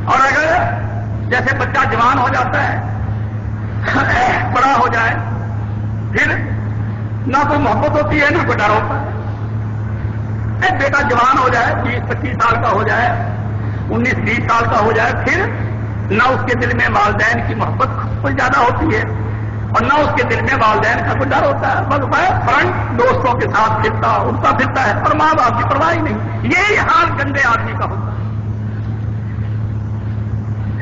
اور اگر جیسے بچہ جوان ہو جاتا ہے، بڑا ہو جائے پھر نہ کوئی محبت ہوتی ہے نہ کوئی ڈر ہوتا ہے۔ ایک بیٹا جوان ہو جائے 20-25 سال کا ہو جائے 19-20 سال کا ہو جائے پھر نہ اس کے دل میں والدین کی محبت کوئی زیادہ ہوتی ہے اور نہ اس کے دل میں والدین کا کوئی ڈر ہوتا ہے، بس وہ فرنٹ دوستوں کے ساتھ پھرتا اڑتا پھرتا ہے اور ماں باپ کی پرواہ ہی نہیں۔ یہی حال گندے آدمی کا ہوتا ہے۔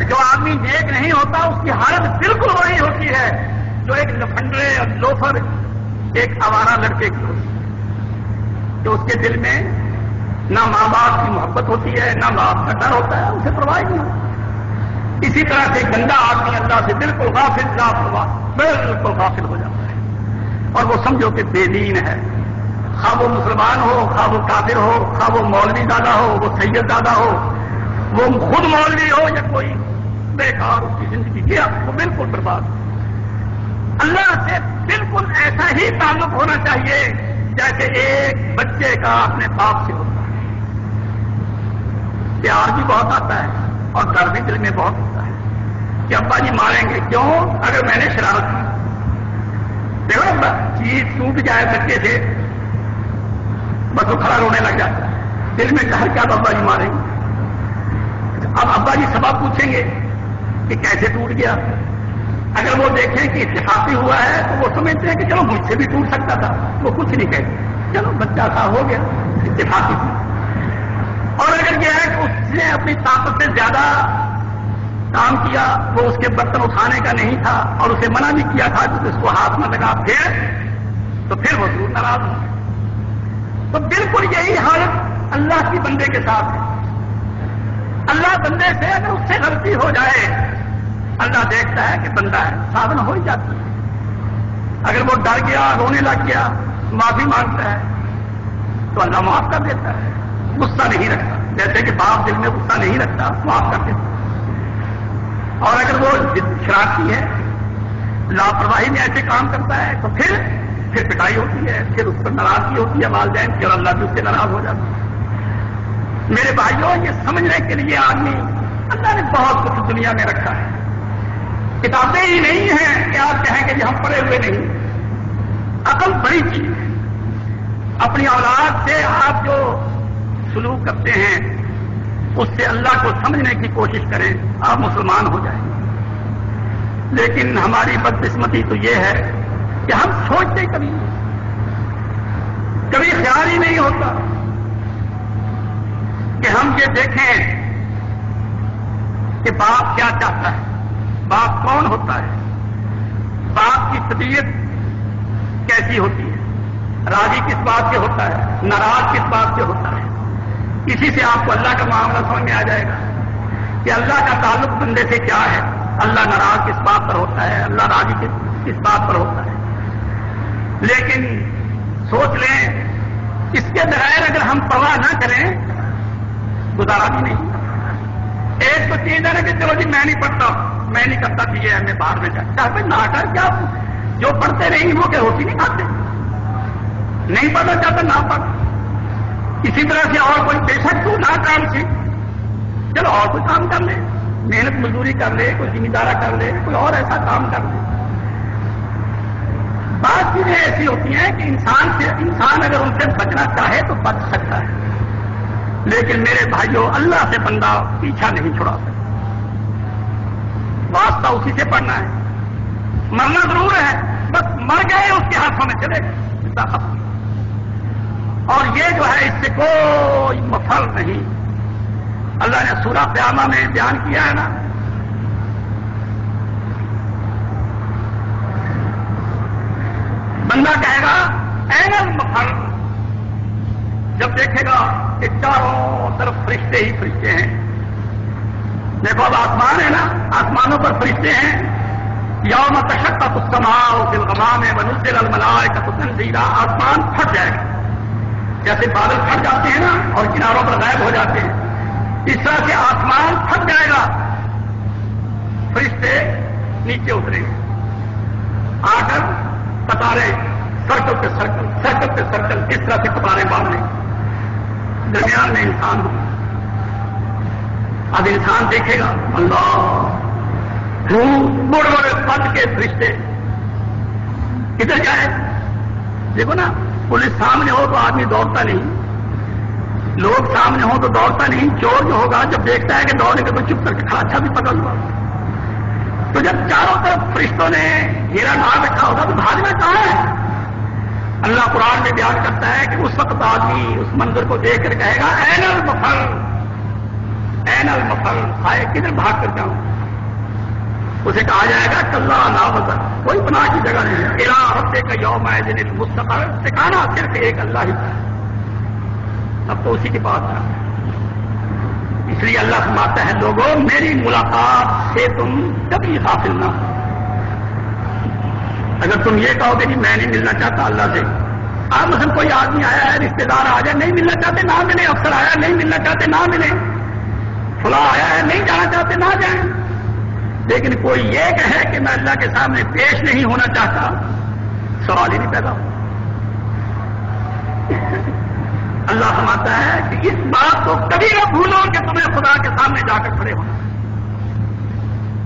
جو آدمی نیک نہیں ہوتا اس کی حالت بالکل وہی ہوتی ہے جو ایک لفنڈرے اور لوفر ایک آوارہ لڑکے کی ہوتی ہے، کہ اس کے دل میں نہ ماں باپ کی محبت ہوتی ہے نہ باپ کا ڈر ہوتا ہے، اسے پرواہ نہیں ہوتا۔ اسی طرح سے گندا آدمی اللہ سے بالکل غافل لاپرواہ بالکل غافل ہو جاتا ہے اور وہ سمجھو کہ بے دین ہے، خواہ وہ مسلمان ہو خواہ وہ کافر ہو خواہ وہ مولوی دادا ہو وہ سید دادا ہو وہ خود مولوی ہو یا کوئی بیکار اس کی زندگی گیا وہ بالکل برباد۔ اللہ سے بالکل ایسا ہی تعلق ہونا چاہیے جیسے ایک بچے کا اپنے باپ سے ہوتا ہے۔ پیار بھی بہت آتا ہے اور ڈر بھی دل میں بہت ہوتا ہے کہ ابا جی ماریں گے، کیوں؟ اگر میں نے شرارت کی دیکھو ابا چیز ٹوٹ جائے بچے سے بس وہ کھڑا رونے لگ جاتا ہے، دل میں ڈر کیا ابا جی ماریں گے۔ اب ابا جی سبب پوچھیں گے کہ کیسے ٹوٹ گیا، اگر وہ دیکھیں کہ اتفاقی ہوا ہے تو وہ سمجھتے ہیں کہ چلو مجھ سے بھی ٹوٹ سکتا تھا، وہ کچھ نہیں کہتے، چلو بچہ تھا ہو گیا اتفاقی تھی۔ اور اگر یہ ہے کہ اس نے اپنی طاقت سے زیادہ کام کیا، وہ اس کے برتن اٹھانے کا نہیں تھا اور اسے منع بھی کیا تھا کہ اس کو ہاتھ نہ لگا تو پھر وہ ضرور ناراض ہو۔ تو بالکل یہی حالت اللہ کی بندے کے ساتھ ہے۔ اللہ بندے سے اگر اس سے غلطی ہو جائے اللہ دیکھتا ہے کہ بندہ ہے، صابن ہو ہی جاتی ہے۔ اگر وہ ڈر گیا رونے لگ گیا معافی مانگتا ہے تو اللہ معاف کر دیتا ہے، غصہ نہیں رکھتا، جیسے کہ باپ دل میں غصہ نہیں رکھتا معاف کر دیتا۔ اور اگر وہ شرارتی ہے لاپرواہی میں ایسے کام کرتا ہے تو پھر پٹائی ہوتی ہے، پھر اس پر ناراضگی ہوتی ہے والدین کی اور اللہ بھی اس سے ناراض ہو جاتا ہے۔ میرے بھائیوں یہ سمجھنے کے لیے آدمی اللہ نے بہت کچھ دنیا میں رکھا ہے، کتابیں ہی نہیں ہیں کہ آپ کہیں کہ جی ہم پڑھے ہوئے نہیں۔ عقل بڑی چیز ہے، اپنی اولاد سے آپ جو سلوک کرتے ہیں اس سے اللہ کو سمجھنے کی کوشش کریں، آپ مسلمان ہو جائیں۔ لیکن ہماری بدقسمتی تو یہ ہے کہ ہم سوچتے کبھی خیال ہی نہیں ہوتا کہ ہم یہ دیکھیں کہ باپ کیا چاہتا ہے، باپ کون ہوتا ہے، باپ کی طبیعت کیسی ہوتی ہے، راضی کس بات سے ہوتا ہے، ناراض کس بات سے ہوتا ہے۔ اسی سے آپ کو اللہ کا معاملہ سمجھ میں آ جائے گا کہ اللہ کا تعلق بندے سے کیا ہے، اللہ ناراض کس بات پر ہوتا ہے، اللہ راضی کس بات پر ہوتا ہے۔ لیکن سوچ لیں اس کے بغیر اگر ہم پرواہ نہ کریں گزارا بھی نہیں۔ ایک تو چیز ہے نا کہ چلو جی میں نہیں پڑھتا میں نہیں کرتا چاہیے ہمیں باہر میں جائے نہ کر کیا جو پڑھتے نہیں وہ کہ روٹی نہیں کھاتے، نہیں پڑھنا چاہتا نہ پڑھ۔ اسی طرح سے اور کوئی بے شک تو نہ کام سیکھ، چلو اور کوئی کام کر لے، محنت مزدوری کر لے، کوئی ذمہ دارہ کر لے، کوئی اور ایسا کام کر لے۔ بعض چیزیں ایسی ہوتی ہیں کہ انسان اگر ان سے بچنا چاہے تو بچ سکتا ہے، لیکن میرے بھائیوں اللہ سے بندہ پیچھا نہیں چھڑا سکتا۔ واسطہ اسی سے پڑھنا ہے، مرنا ضرور ہے، بس مر گئے اس کے ہاتھوں میں چلے گئے۔ اور یہ جو ہے اس سے کوئی مفر نہیں۔ اللہ نے سورہ قیامہ میں بیان کیا ہے نا، بندہ کہے گا این المفر، جب دیکھے گا کہ چاروں طرف فرشتے ہی فرشتے ہیں۔ دیکھو اب آسمان ہے نا، آسمانوں پر فرشتے ہیں۔ یوم تشقق السماء بالغمام ونزل الملائکۃ تنزیلا، آسمان پھٹ جائے گا جیسے بادل پھٹ جاتے ہیں نا اور کناروں پر غائب ہو جاتے ہیں، اس طرح سے آسمان پھٹ جائے گا، فرشتے نیچے اتریں گے، آ کر قطاریں سرکل پہ سرکل سرکل پہ سرکل اس طرح سے قطاریں باندھیں، درمیان میں انسان ہو۔ اب انسان دیکھے گا اللہ بڑے بڑے قد کے فرشتے کدھر جائے؟ دیکھو نا، پولیس سامنے ہو تو آدمی دوڑتا نہیں، لوگ سامنے ہو تو دوڑتا نہیں. چور جو ہوگا جب دیکھتا ہے کہ دوڑنے کے تو چپ کر کے کھڑا، اچھا بھی پکڑ ہوا. تو جب چاروں طرف فرشتوں نے گھیرا ڈال رکھا ہوگا تو بھاگنا کہاں ہے؟ اللہ قرآن میں بیان کرتا ہے کہ اس وقت آدمی اس منظر کو دیکھ کر کہے گا این المفر، این المفر، آئے کدھر بھاگ کر جاؤں؟ اسے کہا جائے گا کلا لا وزر، کوئی پناہ کی جگہ نہیں ہے. الی ربک یومئذ المستقر، ٹھکانا صرف ایک اللہ ہی کا. اب تو اسی کے پاس ہے. اس لیے اللہ فرماتا ہے لوگوں میری ملاقات سے تم کبھی غافل نہ ہو. اگر تم یہ کہو گے کہ میں نہیں ملنا چاہتا اللہ سے، آپ مثلا کوئی آدمی آیا ہے، رشتے دار آ جائے، نہیں ملنا چاہتے نہ ملے، افسر آیا نہیں ملنا چاہتے نہ ملے، فلاں آیا ہے نہیں جانا چاہتے نہ جائیں. لیکن کوئی یہ کہے کہ میں اللہ کے سامنے پیش نہیں ہونا چاہتا، سوال ہی نہیں پیدا ہو. اللہ فرماتا ہے کہ اس بات کو کبھی نہ بھولو کہ تمہیں خدا کے سامنے جا کر کھڑے ہونا.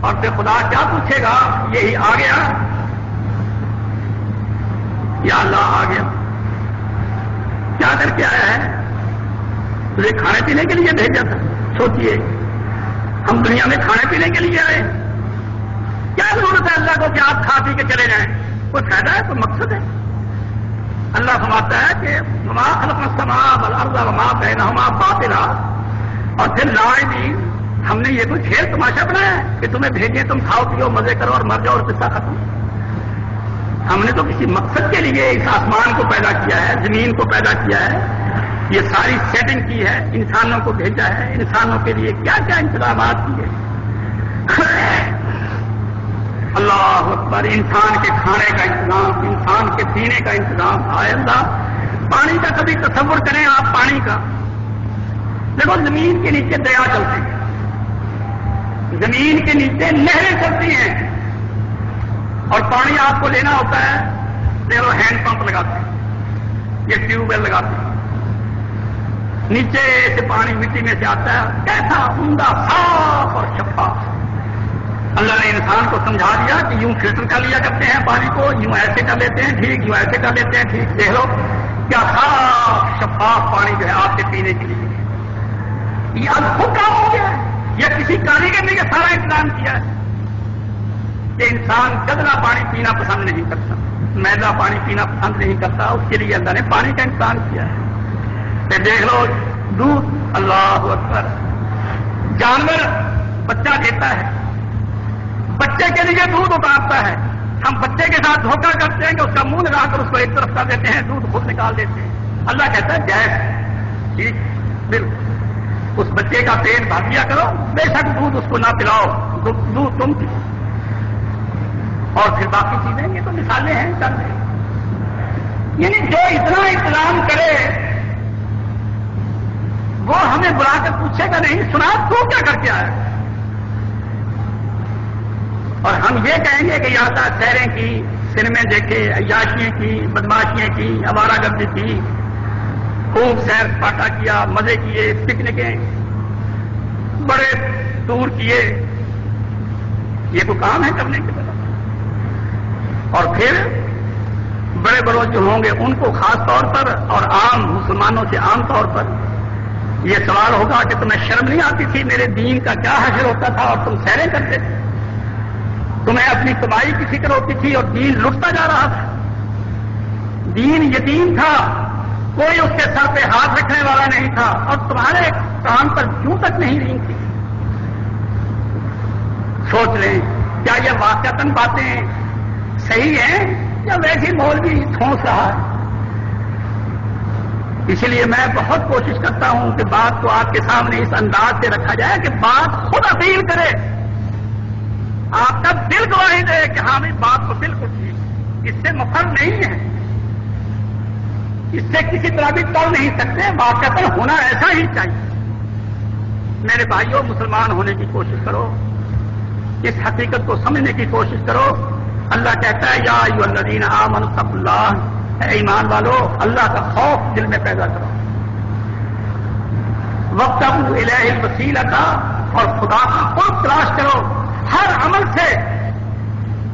اور پھر خدا کیا پوچھے گا؟ یہی آ گیا یا اللہ آ گیا، کیا کر کے آیا ہے؟ تجھے کھانے پینے کے لیے بھیجا تھا. سوچئے ہم دنیا میں کھانے پینے کے لیے آئے، کیا ضرورت ہے اللہ کو کہ آپ کھا پی کے چلے جائیں؟ کوئی فائدہ ہے؟ کوئی مقصد ہے؟ اللہ فرماتا ہے کہ وما خلقنا السماء والارض وما بینہما باطلا، اور پھر لاعبین، ہم نے یہ کوئی کھیل تماشا بنایا ہے کہ تمہیں بھیجیں تم کھاؤ پیو مزے کرو اور مر جاؤ اور قصہ ختم. ہم نے تو کسی مقصد کے لیے اس آسمان کو پیدا کیا ہے، زمین کو پیدا کیا ہے، یہ ساری سیٹنگ کی ہے، انسانوں کو بھیجا ہے، انسانوں کے لیے کیا کیا انتظامات کیے. اللہ اکبر، انسان کے کھانے کا انتظام، انسان کے پینے کا انتظام. آئے اللہ، پانی کا کبھی تصور کریں آپ، پانی کا دیکھو، زمین کے نیچے دریا چلتے ہیں، زمین کے نیچے نہریں چلتی ہیں، اور پانی آپ کو لینا ہوتا ہے دیکھو ہینڈ پمپ لگاتے ہیں، یہ ٹیوب ویل لگاتے ہیں، نیچے سے پانی مٹی میں سے آتا ہے، کیسا عمدہ صاف اور شفاف. اللہ نے انسان کو سمجھا دیا کہ یوں فلٹر کر لیا کرتے ہیں پانی کو، یوں ایسے کر لیتے ہیں ٹھیک، یوں ایسے کر لیتے ہیں ٹھیک. دیکھ لو کیا صاف شفاف پانی جو ہے آپ کے پینے کے لیے. یہ اب خود کام ہو گیا ہے، یہ کسی کاریگر نے یہ سارا انتظام کیا ہے کہ انسان گدلا پانی پینا پسند نہیں کرتا، میدا پانی پینا پسند نہیں کرتا، اس کے لیے اللہ نے پانی کا انتظام کیا ہے. پھر دیکھ لو دودھ، اللہ اکبر، جانور بچہ دیتا ہے، بچے کے لیے دودھ اتارتا ہے. ہم بچے کے ساتھ دھوکہ کرتے ہیں کہ اس کا منہ لگا کر اس کو ایک طرف کر دیتے ہیں، دودھ خود نکال دیتے ہیں. اللہ کہتا ہے جائز، ٹھیک، بالکل، اس بچے کا پیٹ بھر دیا کرو، بے شک دودھ اس کو نہ پلاؤ، دودھ تم پیو. اور پھر باقی چیزیں، یہ تو مثالیں ہیں چل رہے. یعنی جو اتنا انتظام کرے وہ ہمیں بلا کر پوچھے گا نہیں سنا تو کیا کر کے آیا، اور ہم یہ کہیں گے کہ یادہ سیریں کی، سنیمے دیکھے، عیاشیاں کی، بدماشیاں کی، آوارہ گردی کی، خوب سیر سپاٹا کیا، مزے کیے، پکنکیں بڑے ٹور کیے. یہ تو کام ہے کرنے کے طرف. اور پھر بڑے بڑوں جو ہوں گے ان کو خاص طور پر اور عام مسلمانوں سے عام طور پر یہ سوال ہوگا کہ تمہیں شرم نہیں آتی تھی میرے دین کا کیا حشر ہوتا تھا اور تم سیریں کرتے تھے، تمہیں اپنی کمائی کی فکر ہوتی تھی اور دین لٹتا جا رہا تھا، دین یتیم تھا، کوئی اس کے سر پہ ہاتھ رکھنے والا نہیں تھا، اور تمہارے کام پر کیوں تک نہیں رہی تھی. سوچ لیں کیا یہ واقعتاً باتیں صحیح ہیں یا ویسی مولوی ٹھونس رہا ہے. اسی لیے میں بہت کوشش کرتا ہوں کہ بات کو آپ کے سامنے اس انداز سے رکھا جائے کہ بات خود اپیل کرے، آپ کا دل گواہی دے کہ ہاں بھائی بات تو بالکل ٹھیک، اس سے مفر نہیں ہے، اس سے کسی طرح بھی ٹل نہیں سکتے، واقعتاً ہونا ایسا ہی چاہیے. میرے بھائیوں، مسلمان ہونے کی کوشش کرو، اس حقیقت کو سمجھنے کی کوشش کرو. اللہ کہتا ہے یا ایھا الذین آمنوا اتقوا اللہ، اے ایمان والو اللہ کا خوف دل میں پیدا کرو. وابتغوا الیہ الوسیلۃ، اور خدا کا قرب تلاش کرو. ہر عمل سے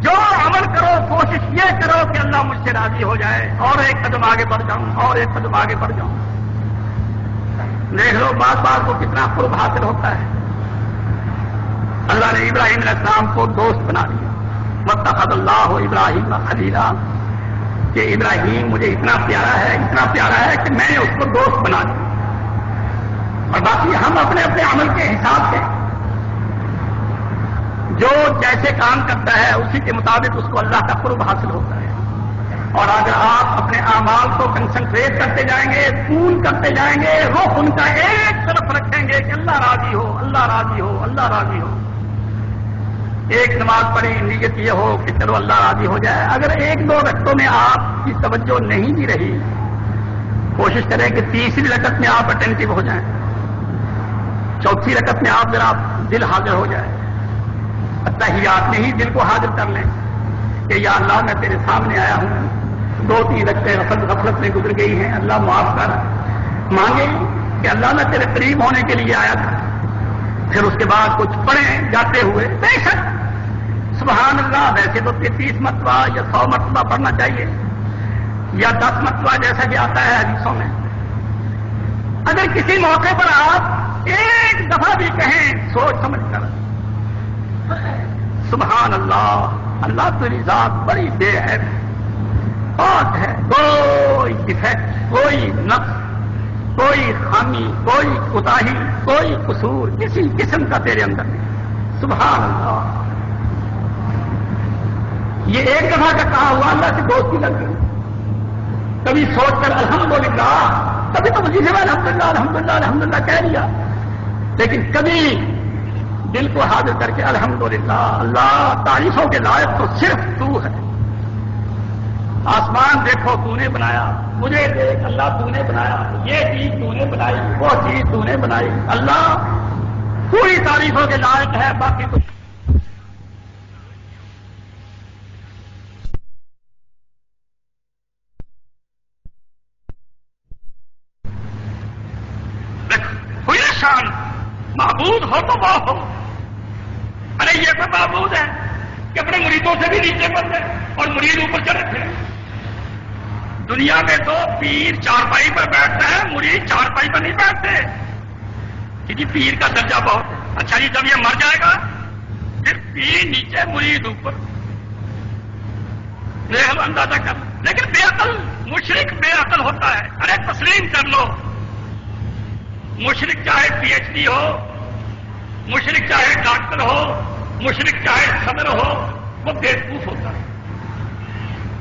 جو عمل کرو کوشش یہ کرو کہ اللہ مجھ سے راضی ہو جائے، اور ایک قدم آگے بڑھ جاؤں، اور ایک قدم آگے بڑھ جاؤں۔ دیکھ لو بات بات کو کتنا قرب حاصل ہوتا ہے۔ اللہ نے ابراہیم علیہ السلام کو دوست بنا دیا، واتخذ اللہ ابراہیم خلیلا، کہ ابراہیم مجھے اتنا پیارا ہے کہ میں نے اس کو دوست بنا دیا۔ اور باقی ہم اپنے اپنے عمل کے حساب سے جو جیسے کام کرتا ہے اسی کے مطابق اس کو اللہ کا قرب حاصل ہوتا ہے۔ اور اگر آپ اپنے اعمال کو کنسنٹریٹ کرتے جائیں گے، پون کرتے جائیں گے، رخ ان کا ایک طرف رکھیں گے کہ اللہ راضی ہو، اللہ راضی ہو، اللہ راضی ہو۔ ایک نماز پڑھی، نیت یہ ہو کہ چلو اللہ راضی ہو جائے۔ اگر ایک دو رکعتوں میں آپ کی توجہ نہیں بھی رہی، کوشش کریں کہ تیسری رکعت میں آپ اٹینٹو ہو جائیں، چوتھی رکعت میں آپ ذرا دل حاضر ہو جائے، تحیات میں ہی دل کو حاضر کر لیں کہ یا اللہ میں تیرے سامنے آیا ہوں، 2-3 رکعتیں غفلت میں گزر گئی ہیں، اللہ معاف کر۔ مانگے کہ اللہ میں تیرے قریب ہونے کے لیے آیا تھا۔ پھر اس کے بعد کچھ پڑھیں جاتے ہوئے، بے شک سبحان اللہ ویسے تو 33 مرتبہ یا 100 مرتبہ پڑھنا چاہیے، یا 10 مرتبہ جیسا کہ آتا ہے حدیثوں میں۔ اگر کسی موقع پر آپ ایک دفعہ بھی کہیں سوچ سمجھ کر سبحان اللہ، اللہ تیری ذات بڑی بے عیب پاک ہے، کوئی ڈیفیکٹ، کوئی نقص، کوئی خامی، کوئی کوتاہی، کوئی قصور کسی قسم کا تیرے اندر نہیں، سبحان اللہ۔ یہ ایک دفعہ کا کہا ہوا اللہ سے دوستی لگ گئی۔ کبھی سوچ کر الحمدللہ، کبھی تو مجھے الحمدللہ الحمدللہ الحمدللہ کہہ لیا، لیکن کبھی دل کو حاضر کر کے الحمدللہ، اللہ تعریفوں کے لائق تو صرف تو ہے۔ آسمان دیکھو تو نے بنایا، مجھے دیکھ اللہ تو نے بنایا، یہ چیز تو نے بنائی، وہ چیز تو نے بنائی، اللہ پوری تعریفوں کے لائق ہے، باقی تو کوئی شان معبود ہو تو وہ ہو۔ ارے یہ کوئی معبود ہے کہ اپنے مریدوں سے بھی نیچے بن گئے اور مرید اوپر چڑھے تھے؟ دنیا میں تو پیر چارپائی پر بیٹھتا ہے، مرید چارپائی پر نہیں بیٹھتے، کیونکہ پیر کا درجہ بہت اچھا جی۔ جب یہ مر جائے گا پھر پیر نیچے مرید اوپر، دیکھ اندازہ کر۔ لیکن بے عقل مشرک بے عقل ہوتا ہے۔ ارے تسلیم کر لو، مشرک چاہے پی ایچ ڈی ہو، مشرک چاہے ڈاکٹر ہو، مشرک چاہے صدر ہو، وہ بیوقوف ہوتا ہے۔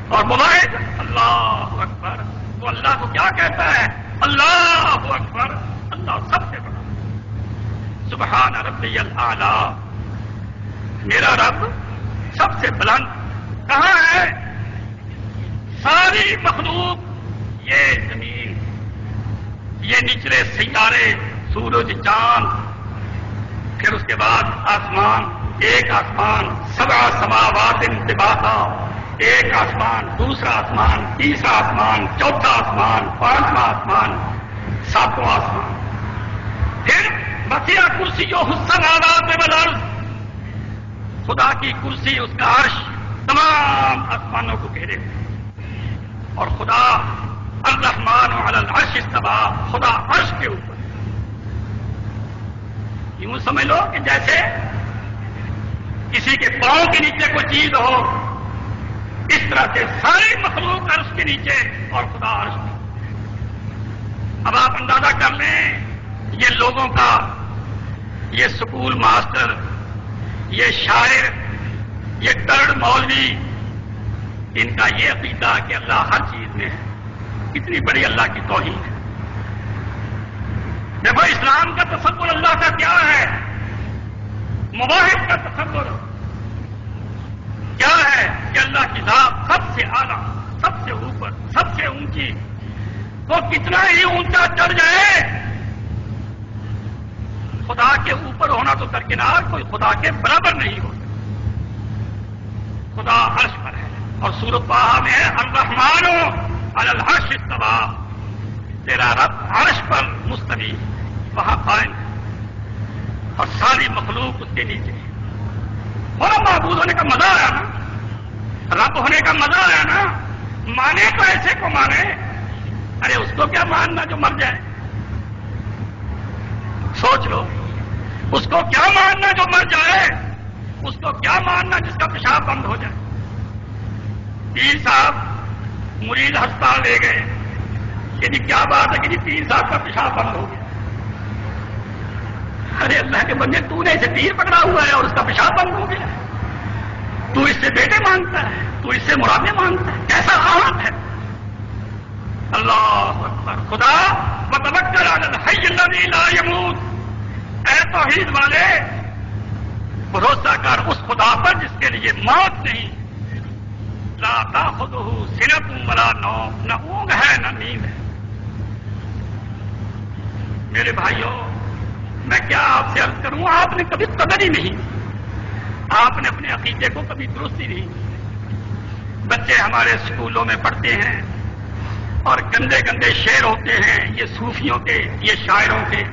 اور مبارک اللہ اکبر، وہ اللہ کو کیا کہتا ہے؟ اللہ اکبر، اللہ سب سے بڑا، سبحان ربی الاعلی، میرا رب سب سے بلند۔ کہاں ہے ساری مخلوق؟ یہ زمین، یہ نچلے سیارے، سورج، چاند، پھر اس کے بعد آسمان، ایک آسمان، 7 سماوات طباقا، ایک آسمان، دوسرا آسمان، تیسرا آسمان، چوتھا آسمان، 5واں آسمان، 7واں آسمان، پھر وسیع کرسیہ السماوات والارض، خدا کی کرسی، اس کا عرش تمام آسمانوں کو گھیرے ہوئے، اور خدا الرحمن علی العرش استوی، خدا عرش کے اوپر۔ یوں سمجھ لو کہ جیسے کسی کے پاؤں کے نیچے کوئی چیز ہو، اس طرح سے ساری مخلوق عرش کے نیچے اور خدا عرش کے نیچے۔ اب آپ اندازہ کر لیں، یہ لوگوں کا، یہ سکول ماسٹر، یہ شاعر، یہ ٹرڈ مولوی، ان کا یہ عقیدہ کہ اللہ ہر چیز میں ہے، کتنی بڑی اللہ کی توہین ہے۔ دیکھو اسلام کا تصور اللہ کا کیا ہے، مواہب کا تصور کیا ہے کہ اللہ کی ذات سب سے اعلیٰ، سب سے اوپر، سب سے اونچی، وہ کتنا ہی اونچا چڑھ جائے، خدا کے اوپر ہونا تو درکنار، کوئی خدا کے برابر نہیں ہوتا۔ خدا عرش پر ہے، اور سورۃ طٰہٰ میں ہے الرحمن علی العرش استویٰ، تیرا رب عرش پر مستوی، وہاں قائم ہے، اور ساری مخلوق اس کے نیچے ہے۔ اور معبود ہونے کا مزہ آیا نا، رب ہونے کا مزہ آیا نا. مانے تو ایسے کو مانے. ارے اس کو کیا ماننا جو مر جائے؟ سوچ لو. اس کو کیا ماننا جو مر جائے؟ اس کو کیا ماننا جس کا پیشاب بند ہو جائے؟ پیر صاحب مریض ہسپتال لے گئے کہ جی کیا بات ہے کہ جی پیر صاحب کا پیشاب بند ہو گیا. ارے اللہ کے بندے تو نے اسے تیر پکڑا ہوا ہے اور اس کا پیشاب بند ہو گیا. تو اس سے بیٹے مانگتا ہے, تو اس سے مرادیں مانگتا ہے. کیسا حالت ہے. اللہ اکبر. خدا وتوکل علی الحی الذی لا یموت. اے توحید والے بھروسہ کر اس خدا پر جس کے لیے موت نہیں. لا تاخذہ سنۃ ولا نوم. نہ اونگ ہے نہ نیند ہے. میرے بھائیوں میں کیا آپ سے عرض کروں, آپ نے کبھی قدر ہی نہیں, آپ نے اپنے عقیدے کو کبھی درست ہی نہیں. بچے ہمارے اسکولوں میں پڑھتے ہیں اور گندے گندے شعر ہوتے ہیں یہ صوفیوں کے, یہ شاعروں کے,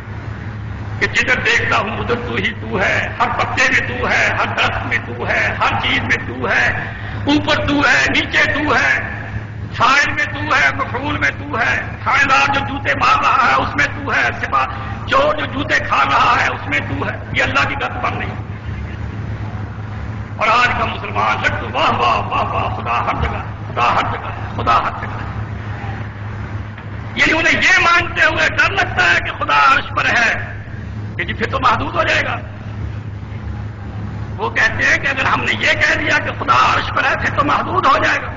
کہ جدھر دیکھتا ہوں ادھر تو ہی تو ہے. ہر پتے میں تو ہے, ہر درخت میں تو ہے, ہر چیز میں تو ہے. اوپر تو ہے, نیچے تو ہے, فاعل میں تو ہے, مفعول میں تو ہے. تھاندار جو جوتے مار رہا ہے اس میں تو ہے. چور جو جوتے کھا رہا ہے اس میں تو ہے. یہ اللہ کی گت پر نہیں. اور آج کا مسلمان لٹو واہ واہ واہ واہ, خدا ہر جگہ, خدا ہر جگہ, خدا ہر جگہ. یعنی انہیں یہ مانتے ہوئے ڈر لگتا ہے کہ خدا عرش پر ہے کہ جی پھر تو محدود ہو جائے گا. وہ کہتے ہیں کہ اگر ہم نے یہ کہہ دیا کہ خدا عرش پر ہے پھر تو محدود ہو جائے گا.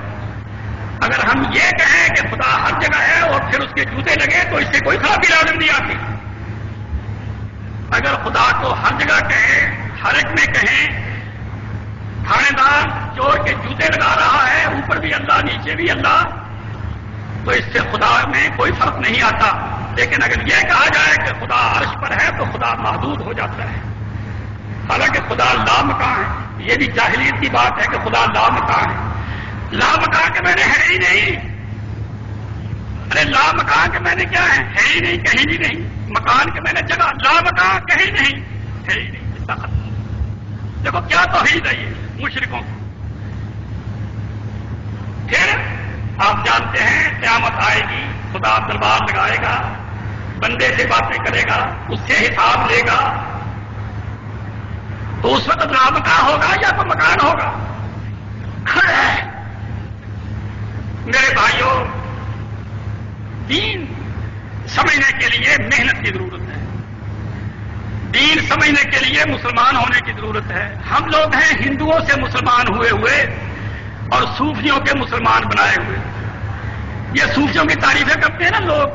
اگر ہم یہ کہیں کہ خدا ہر جگہ ہے اور پھر اس کے جوتے لگے تو اس سے کوئی خرابی لازم نہیں آتی. اگر خدا کو ہر جگہ کہیں, ہر ایک میں کہیں, تھانے دار چور کے جوتے لگا رہا ہے, اوپر بھی اللہ نیچے بھی اللہ, تو اس سے خدا میں کوئی فرق نہیں آتا. لیکن اگر یہ کہا جائے کہ خدا عرش پر ہے تو خدا محدود ہو جاتا ہے. حالانکہ خدا لامکان ہے. یہ بھی جاہلیت کی بات ہے کہ خدا لامکان ہے. لامکان کے میں نے ہے ہی نہیں. ارے لامکان کے میں نے کیا ہے ہی نہیں, کہیں بھی نہیں. مکان کے میں نے جگہ, لامکان کہیں نہیں, ہے ہی نہیں. دیکھو کیا توحید ہے یہ مشرکوں کی. پھر آپ جانتے ہیں قیامت آئے گی, خدا دربار لگائے گا, بندے سے باتیں کرے گا, اس سے حساب لے گا. تو اس وقت لامکان ہوگا یا تو مکان ہوگا. میرے بھائیوں دین سمجھنے کے لیے محنت کی ضرورت ہے. دین سمجھنے کے لیے مسلمان ہونے کی ضرورت ہے. ہم لوگ ہیں ہندوؤں سے مسلمان ہوئے اور صوفیوں کے مسلمان بنائے ہوئے. یہ صوفیوں کی تعریفیں کرتے ہیں نا لوگ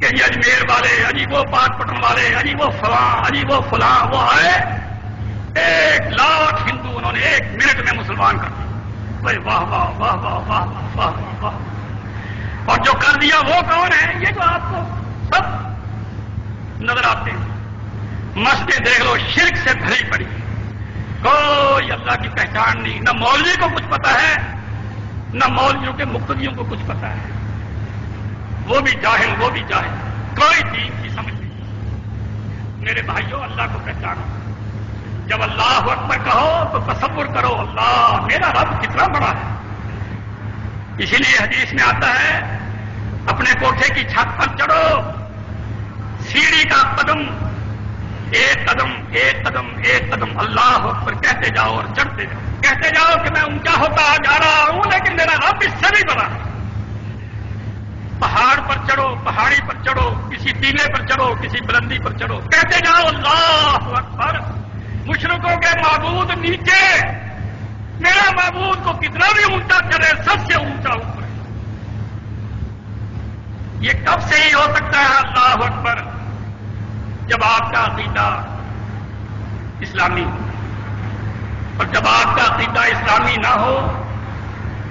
کہ یہ اجمیر والے, اجی وہ پاک پٹن والے, اجی وہ فلاں, اجی وہ فلاں. وہ آئے 1,00,000 ہندو انہوں نے 1 منٹ میں مسلمان کر دیا. بھائی واہ واہ واہ واہ واہ واہ واہ. اور جو کر دیا وہ کون ہے؟ یہ جو آپ کو سب نظر آتے ہیں. مسجد دیکھ لو شرک سے بھری پڑی, کوئی اللہ کی پہچان نہیں. نہ مولوی کو کچھ پتا ہے, نہ مولویوں کے مقتدیوں کو کچھ پتا ہے. وہ بھی جاہل, وہ بھی جاہل, کوئی دین کی سمجھ نہیں. میرے بھائیوں اللہ کو پہچانو. جب اللہ اکبر کہو تو تصور کرو اللہ میرا رب کتنا بڑا ہے. اسی لیے حدیث میں آتا ہے اپنے کوٹھے کی چھت پر چڑھو, سیڑھی کا قدم, ایک قدم ایک قدم ایک قدم اللہ اکبر کہتے جاؤ اور چڑھتے جاؤ. کہتے جاؤ کہ میں اونچا ہوتا جا رہا ہوں لیکن میرا رب اس سے بھی بڑا ہے. پہاڑ پر چڑھو, پہاڑی پر چڑھو, کسی ٹیلے پر چڑھو, کسی بلندی پر چڑھو, کہتے جاؤ اللہ اکبر. مشرکوں کے معبود نیچے, میرا معبود کو کتنا بھی اونچا چڑھے سب سے اونچا اوپر. یہ کب سے ہی ہو سکتا ہے اللہ اکبر؟ جب آپ کا عقیدہ اسلامی ہو. اور جب آپ کا عقیدہ اسلامی نہ ہو,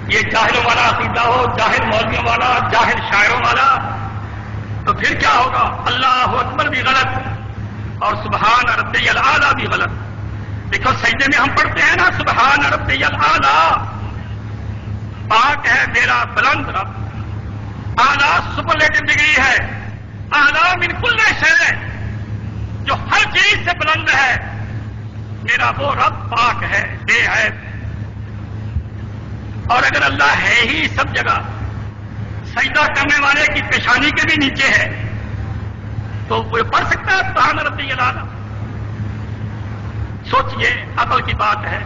یہ جاہلوں والا عقیدہ ہو, جاہل مولویوں والا, جاہل شاعروں والا, تو پھر کیا ہوگا؟ اللہ اکبر بھی غلط اور سبحان ربی الاعلی بھی غلط. دیکھو سجدے میں ہم پڑھتے ہیں نا سبحان ربی الاعلی, پاک ہے میرا بلند رب. اعلی سپرلیٹو ڈگری ہے, اعلی من کل شے, جو ہر چیز سے بلند ہے. میرا وہ رب پاک ہے, بے عیب. اور اگر اللہ ہے ہی سب جگہ، سجدہ کرنے والے کی پیشانی کے بھی نیچے ہے، تو وہ پڑھ سکتا ہے سبحان ربی الاعلی؟ سوچئے، عقل کی بات ہے۔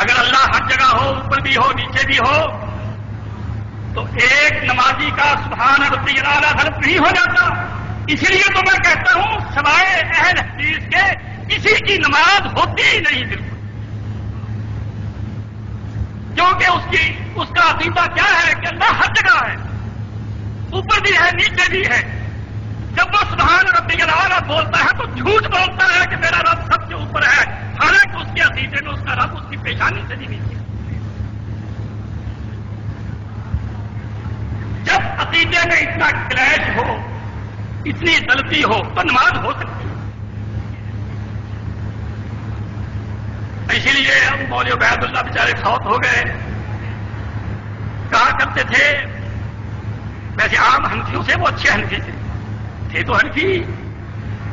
اگر اللہ ہر جگہ ہو، اوپر بھی ہو نیچے بھی ہو، تو ایک نمازی کا سبحان ربی الاعلی غلط نہیں ہو جاتا؟ اسی لیے تو میں کہتا ہوں سوائے اہل حدیث کے کسی کی نماز ہوتی ہی نہیں بالکل، کیونکہ اس کا عقیدہ کیا ہے کہ اللہ ہر جگہ ہے، اوپر بھی ہے نیچے بھی ہے۔ جب وہ سبحان ربی الاعلی بولتا ہے تو جھوٹ بولتا ہے کہ میرا رب سب سے اوپر ہے، حالانکہ اس کے عقیدے میں اس کا رب اس کی پیشانی سے بھی نیچے ہے۔ جب عقیدے میں اتنا کلیش ہو، اتنی غلطی ہو، تو نماز ہو سکتی ہے۔ اسی لیے اب مولوی عبید اللہ بیچارے فوت ہو گئے، کہا کرتے تھے، ویسے عام حنفیوں سے وہ اچھے حنفی تھے تو حنفی،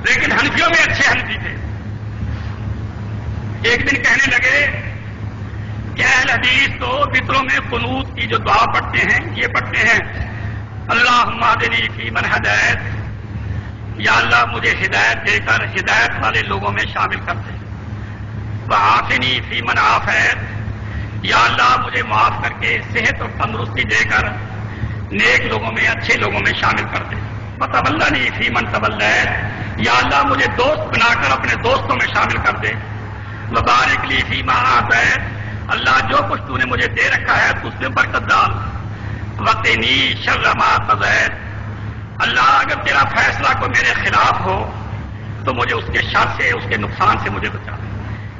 لیکن حنفیوں میں اچھے حنفی تھے۔ ایک دن کہنے لگے کہ اہل حدیث تو وطروں میں قنوت کی جو دعا پڑھتے ہیں یہ پڑھتے ہیں، اللہم اہدنی فیمن ہدیت، یا اللہ مجھے ہدایت دے کر ہدایت والے لوگوں میں شامل کر دے، وعافنی فیمن عافیت، یا اللہ مجھے معاف کر کے صحت اور تندرستی دے کر نیک لوگوں میں، اچھے لوگوں میں شامل کر دے، وتولنی فیمن تولیت، یا اللہ مجھے دوست بنا کر اپنے دوستوں میں شامل کر دے، وبارک لی فیما اعطیت، اللہ جو کچھ تو نے مجھے دے رکھا ہے تو اس میں برکت ڈال، وقنی شر ما قضیت، اللہ اگر تیرا فیصلہ کو میرے خلاف ہو تو مجھے اس کے شر سے، اس کے نقصان سے مجھے بچا۔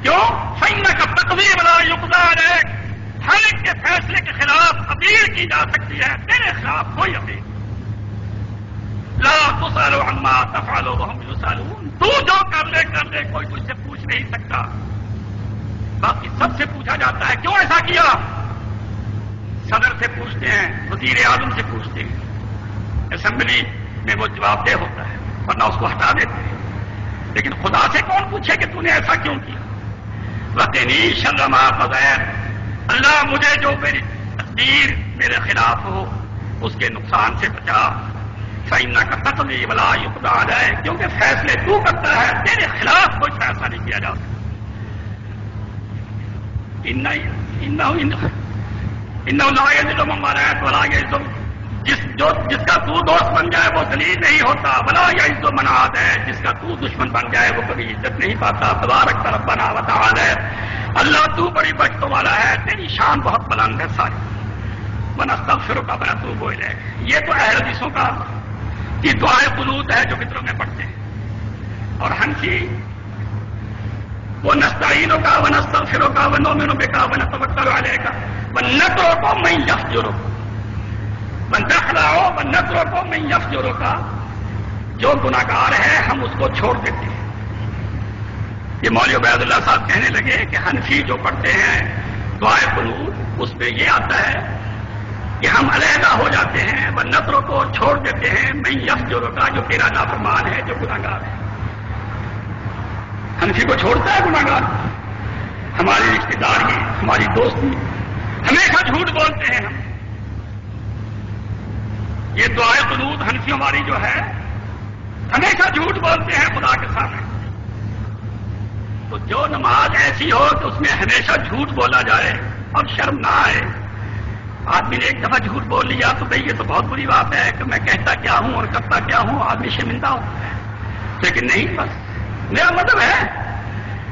کیوں؟ فإنک تقضی ولا یقضی علیک، ہر ایک کے فیصلے کے خلاف اپیل کی جا سکتی ہے، تیرے خلاف کوئی اپیل لا تسأل عما تفعل وهم يسألون، تو جو کر لے کوئی تجھ سے پوچھ نہیں سکتا، باقی سب سے پوچھا جاتا ہے۔ کیوں ایسا کیا؟ صدر سے پوچھتے ہیں، وزیر اعظم سے پوچھتے ہیں، اسمبلی میں وہ جواب دہ ہوتا ہے ورنہ اس کو ہٹا دیتے ہیں، لیکن خدا سے کون پوچھے کہ تو نے ایسا کیوں کیا؟ وقنی شر ما قضیت، اللہ مجھے جو میری تقدیر میرے خلاف ہو اس کے نقصان سے بچا، فإنک تقضی ولا یقضی علیک، کیونکہ فیصلے تو کرتا ہے، تیرے خلاف کوئی فیصلہ نہیں کیا جا سکتا۔ انہ لا یذل من والایت ولا یعز، جس کا تو دوست بن جائے وہ ذلیل نہیں ہوتا، ولا یعز من عاد، جس کا تو دشمن بن جائے وہ کبھی عزت نہیں پاتا۔ تبارک ربنا وتعالی، اللہ تو بڑی بچتوں والا ہے، تیری شان بہت بلند ہے ساری۔ ونستغفرک ونتوب الیک، یہ تو اہل حدیثوں کا کی دعائے قنوت ہے جو وطروں میں پڑھتے ہیں۔ اور حنفی ونستعینک ونستغفرک ونؤمن بک ونتوکل علیک ونترک من یفجرک ونترک من یفجرک، جو گناہگار ہے ہم اس کو چھوڑ دیتے ہیں۔ یہ مولوی عبید اللہ صاحب کہنے لگے کہ حنفی جو پڑھتے ہیں دعائے قنوت، اس میں یہ آتا ہے کہ ہم علیحدہ ہو جاتے ہیں، ونتروں کو چھوڑ دیتے ہیں، من یفجرک، جو تیرا نافرمان ہے، جو گناہگار ہے۔ حنفی کو چھوڑتا ہے گناہگار؟ ہماری رشتے داری، ہماری دوستی، ہمیشہ جھوٹ بولتے ہیں ہم۔ یہ دعائے قنوت حنفی ہماری جو ہے ہمیشہ جھوٹ بولتے ہیں خدا کے سامنے۔ تو جو نماز ایسی ہو کہ اس میں ہمیشہ جھوٹ بولا جائے اور شرم نہ آئے، آدمی نے ایک دفعہ جھوٹ بول لیا تو بھئی یہ تو بہت بری بات ہے کہ میں کہتا کیا ہوں اور کرتا کیا ہوں، آدمی شرمندہ ہو، لیکن نہیں، بس میرا مطلب ہے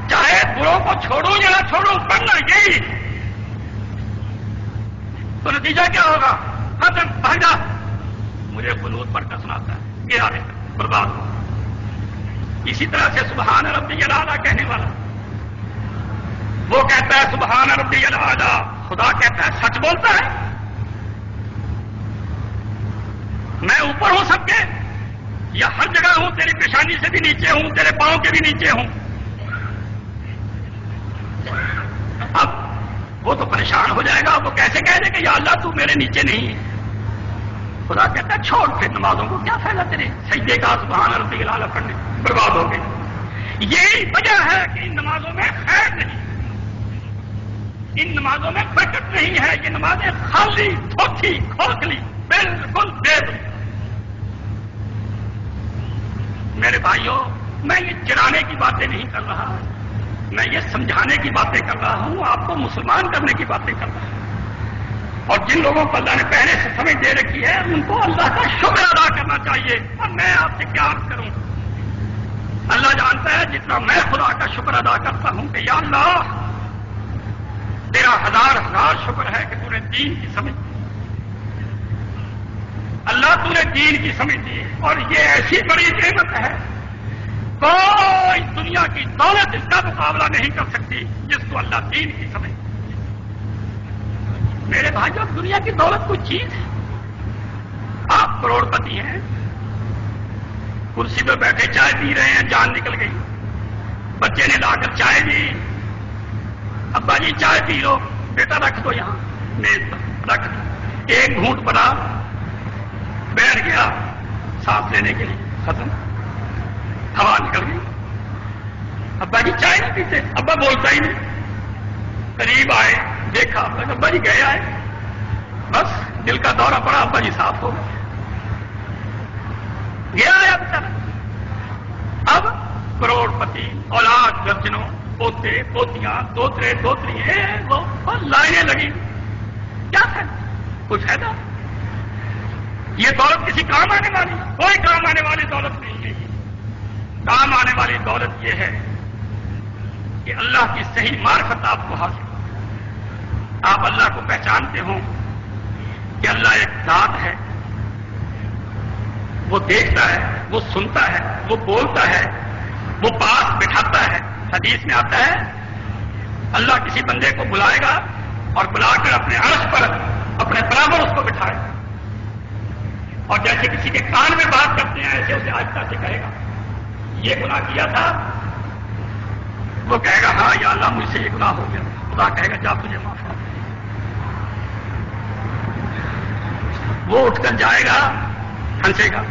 چاہے بروں کو چھوڑو یا نہ چھوڑو، پڑھنا یہی تو نتیجہ کیا ہوگا؟ ختم، بھاگ جا، مجھے قنوت پڑھ کر سناتا ہے، گرا دے کر برباد ہو۔ اسی طرح سے سبحان ربی الاعلیٰ کہنے والا، وہ کہتا ہے سبحان ربی الاعلیٰ، خدا کہتا ہے سچ بولتا ہے، میں اوپر ہوں سب کے یا ہر جگہ ہوں، تیری پیشانی سے بھی نیچے ہوں، تیرے پاؤں کے بھی نیچے ہوں۔ اب وہ تو پریشان ہو جائے گا، وہ کیسے کہہ دے کہ یا اللہ تو میرے نیچے نہیں ہے؟ خدا کہتا ہے چھوڑ پھر نمازوں کو، کیا فائدہ تیرے سجدے کا سبحان ربی الاعلیٰ پڑھنے، برباد ہو گئی۔ یہی وجہ ہے کہ ان نمازوں میں خیر نہیں، ان نمازوں میں برکت نہیں ہے، یہ نمازیں خالی تھوتھی کھوکھلی بالکل بے بنیاد۔ میرے بھائیوں، میں یہ چرانے کی باتیں نہیں کر رہا، میں یہ سمجھانے کی باتیں کر رہا ہوں، آپ کو مسلمان کرنے کی باتیں کر رہا ہوں۔ اور جن لوگوں کو اللہ نے پہلے سے سمجھ دے رکھی ہے ان کو اللہ کا شکر ادا کرنا چاہیے۔ اور میں آپ سے کیا عرض کروں، اللہ جانتا ہے جتنا میں خدا کا شکر ادا کرتا ہوں کہ یا اللہ تیرا ہزار ہزار شکر ہے کہ تو نے دین کی سمجھ دی، اللہ تو نے دین کی سمجھ دی، اور یہ ایسی بڑی نعمت ہے کوئی دنیا کی دولت اس کا مقابلہ نہیں کر سکتی جس کو اللہ دین کی سمجھ۔ میرے بھائیوں، دنیا کی دولت کوئی چیز ہے؟ آپ کروڑ پتی ہیں، کرسی پہ بیٹھے چائے پی رہے ہیں، جان نکل گئی، بچے نے لا کر چائے دی، ابا جی چائے پی لو، بیٹا رکھ دو یہاں میز پر رکھ دو، ایک گھونٹ بنا بیٹھ گیا سانس لینے کے لیے، ختم، ہوا نکل گئی۔ ابا جی چائے نہیں پیتے، ابا بولتا ہی نہیں، قریب آئے دیکھا، ابا جی گئے آئے، بس دل کا دورہ پڑا، ابا جی صاف ہو گئے، گیا آیا بیچارا۔ اب کروڑ پتی، اولاد درجنوں، پوتے پوتیاں، دوترے دوتری، وہ لائنیں لگی، کیا ہے کچھ ہے نا؟ یہ دولت کسی کام آنے والی؟ کوئی کام آنے والی دولت نہیں ہے۔ کام آنے والی دولت یہ ہے کہ اللہ کی صحیح معرفت آپ کو حاصل ہو، آپ اللہ کو پہچانتے ہوں کہ اللہ ایک ذات ہے، وہ دیکھتا ہے، وہ سنتا ہے، وہ بولتا ہے، وہ پاس بٹھاتا ہے۔ حدیث میں آتا ہے اللہ کسی بندے کو بلائے گا اور بلا کر اپنے عرش پر اپنے برابر اس کو بٹھائے گا، اور جیسے کسی کے کان میں بات کرتے ہیں ایسے اسے آہستہ سے کہے گا یہ گناہ کیا تھا، وہ کہے گا ہاں یا اللہ مجھ سے یہ گناہ ہو گیا، خدا کہے گا جا تجھے معاف کر، وہ اٹھ کر جائے گا، ہنسے گا،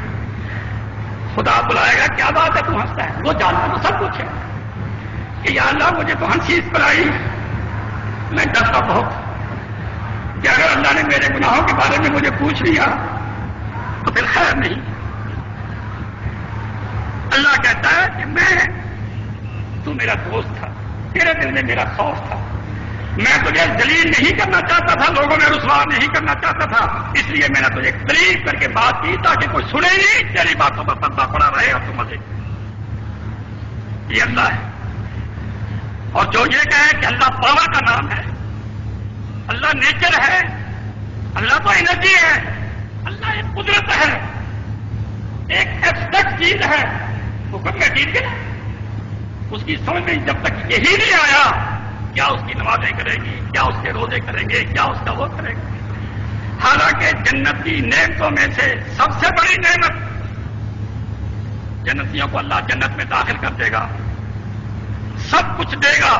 خدا بلائے گا کیا بات ہے تو ہنستا ہے، وہ جانتا تو سب کچھ ہے کہ یا اللہ مجھے تو ہنسی اس پر آئی، میں ڈرتا بہت کہ اگر اللہ نے میرے گناہوں کے بارے میں مجھے پوچھ لیا تو پھر خیر نہیں۔ اللہ کہتا ہے کہ تو میرا دوست تھا، تیرے دل میں میرا خوف تھا، میں تجھے ذلیل نہیں کرنا چاہتا تھا، لوگوں میں رسوا نہیں کرنا چاہتا تھا، اس لیے میں نے تجھے قریب کر کے بات کی تاکہ کوئی سنے نہیں، تیری باتوں پر پردہ پڑا رہے اور تم مزے۔ یہ اللہ ہے۔ اور جو یہ کہے کہ اللہ پاور کا نام ہے، اللہ نیچر ہے، اللہ تو انرجی ہے، اللہ ایک قدرت ہے، ایک ایبسٹریکٹ چیز ہے، وہ کب میں ٹھیک ہے نا، اس کی سمجھ میں جب تک یہی نہیں آیا کیا اس کی نمازیں کرے گی، کیا اس کے روزے کریں گے، کیا اس کا وہ کرے گا۔ حالانکہ جنت کی نعمتوں میں سے سب سے بڑی نعمت، جنتیوں کو اللہ جنت میں داخل کر دے گا، سب کچھ دے گا،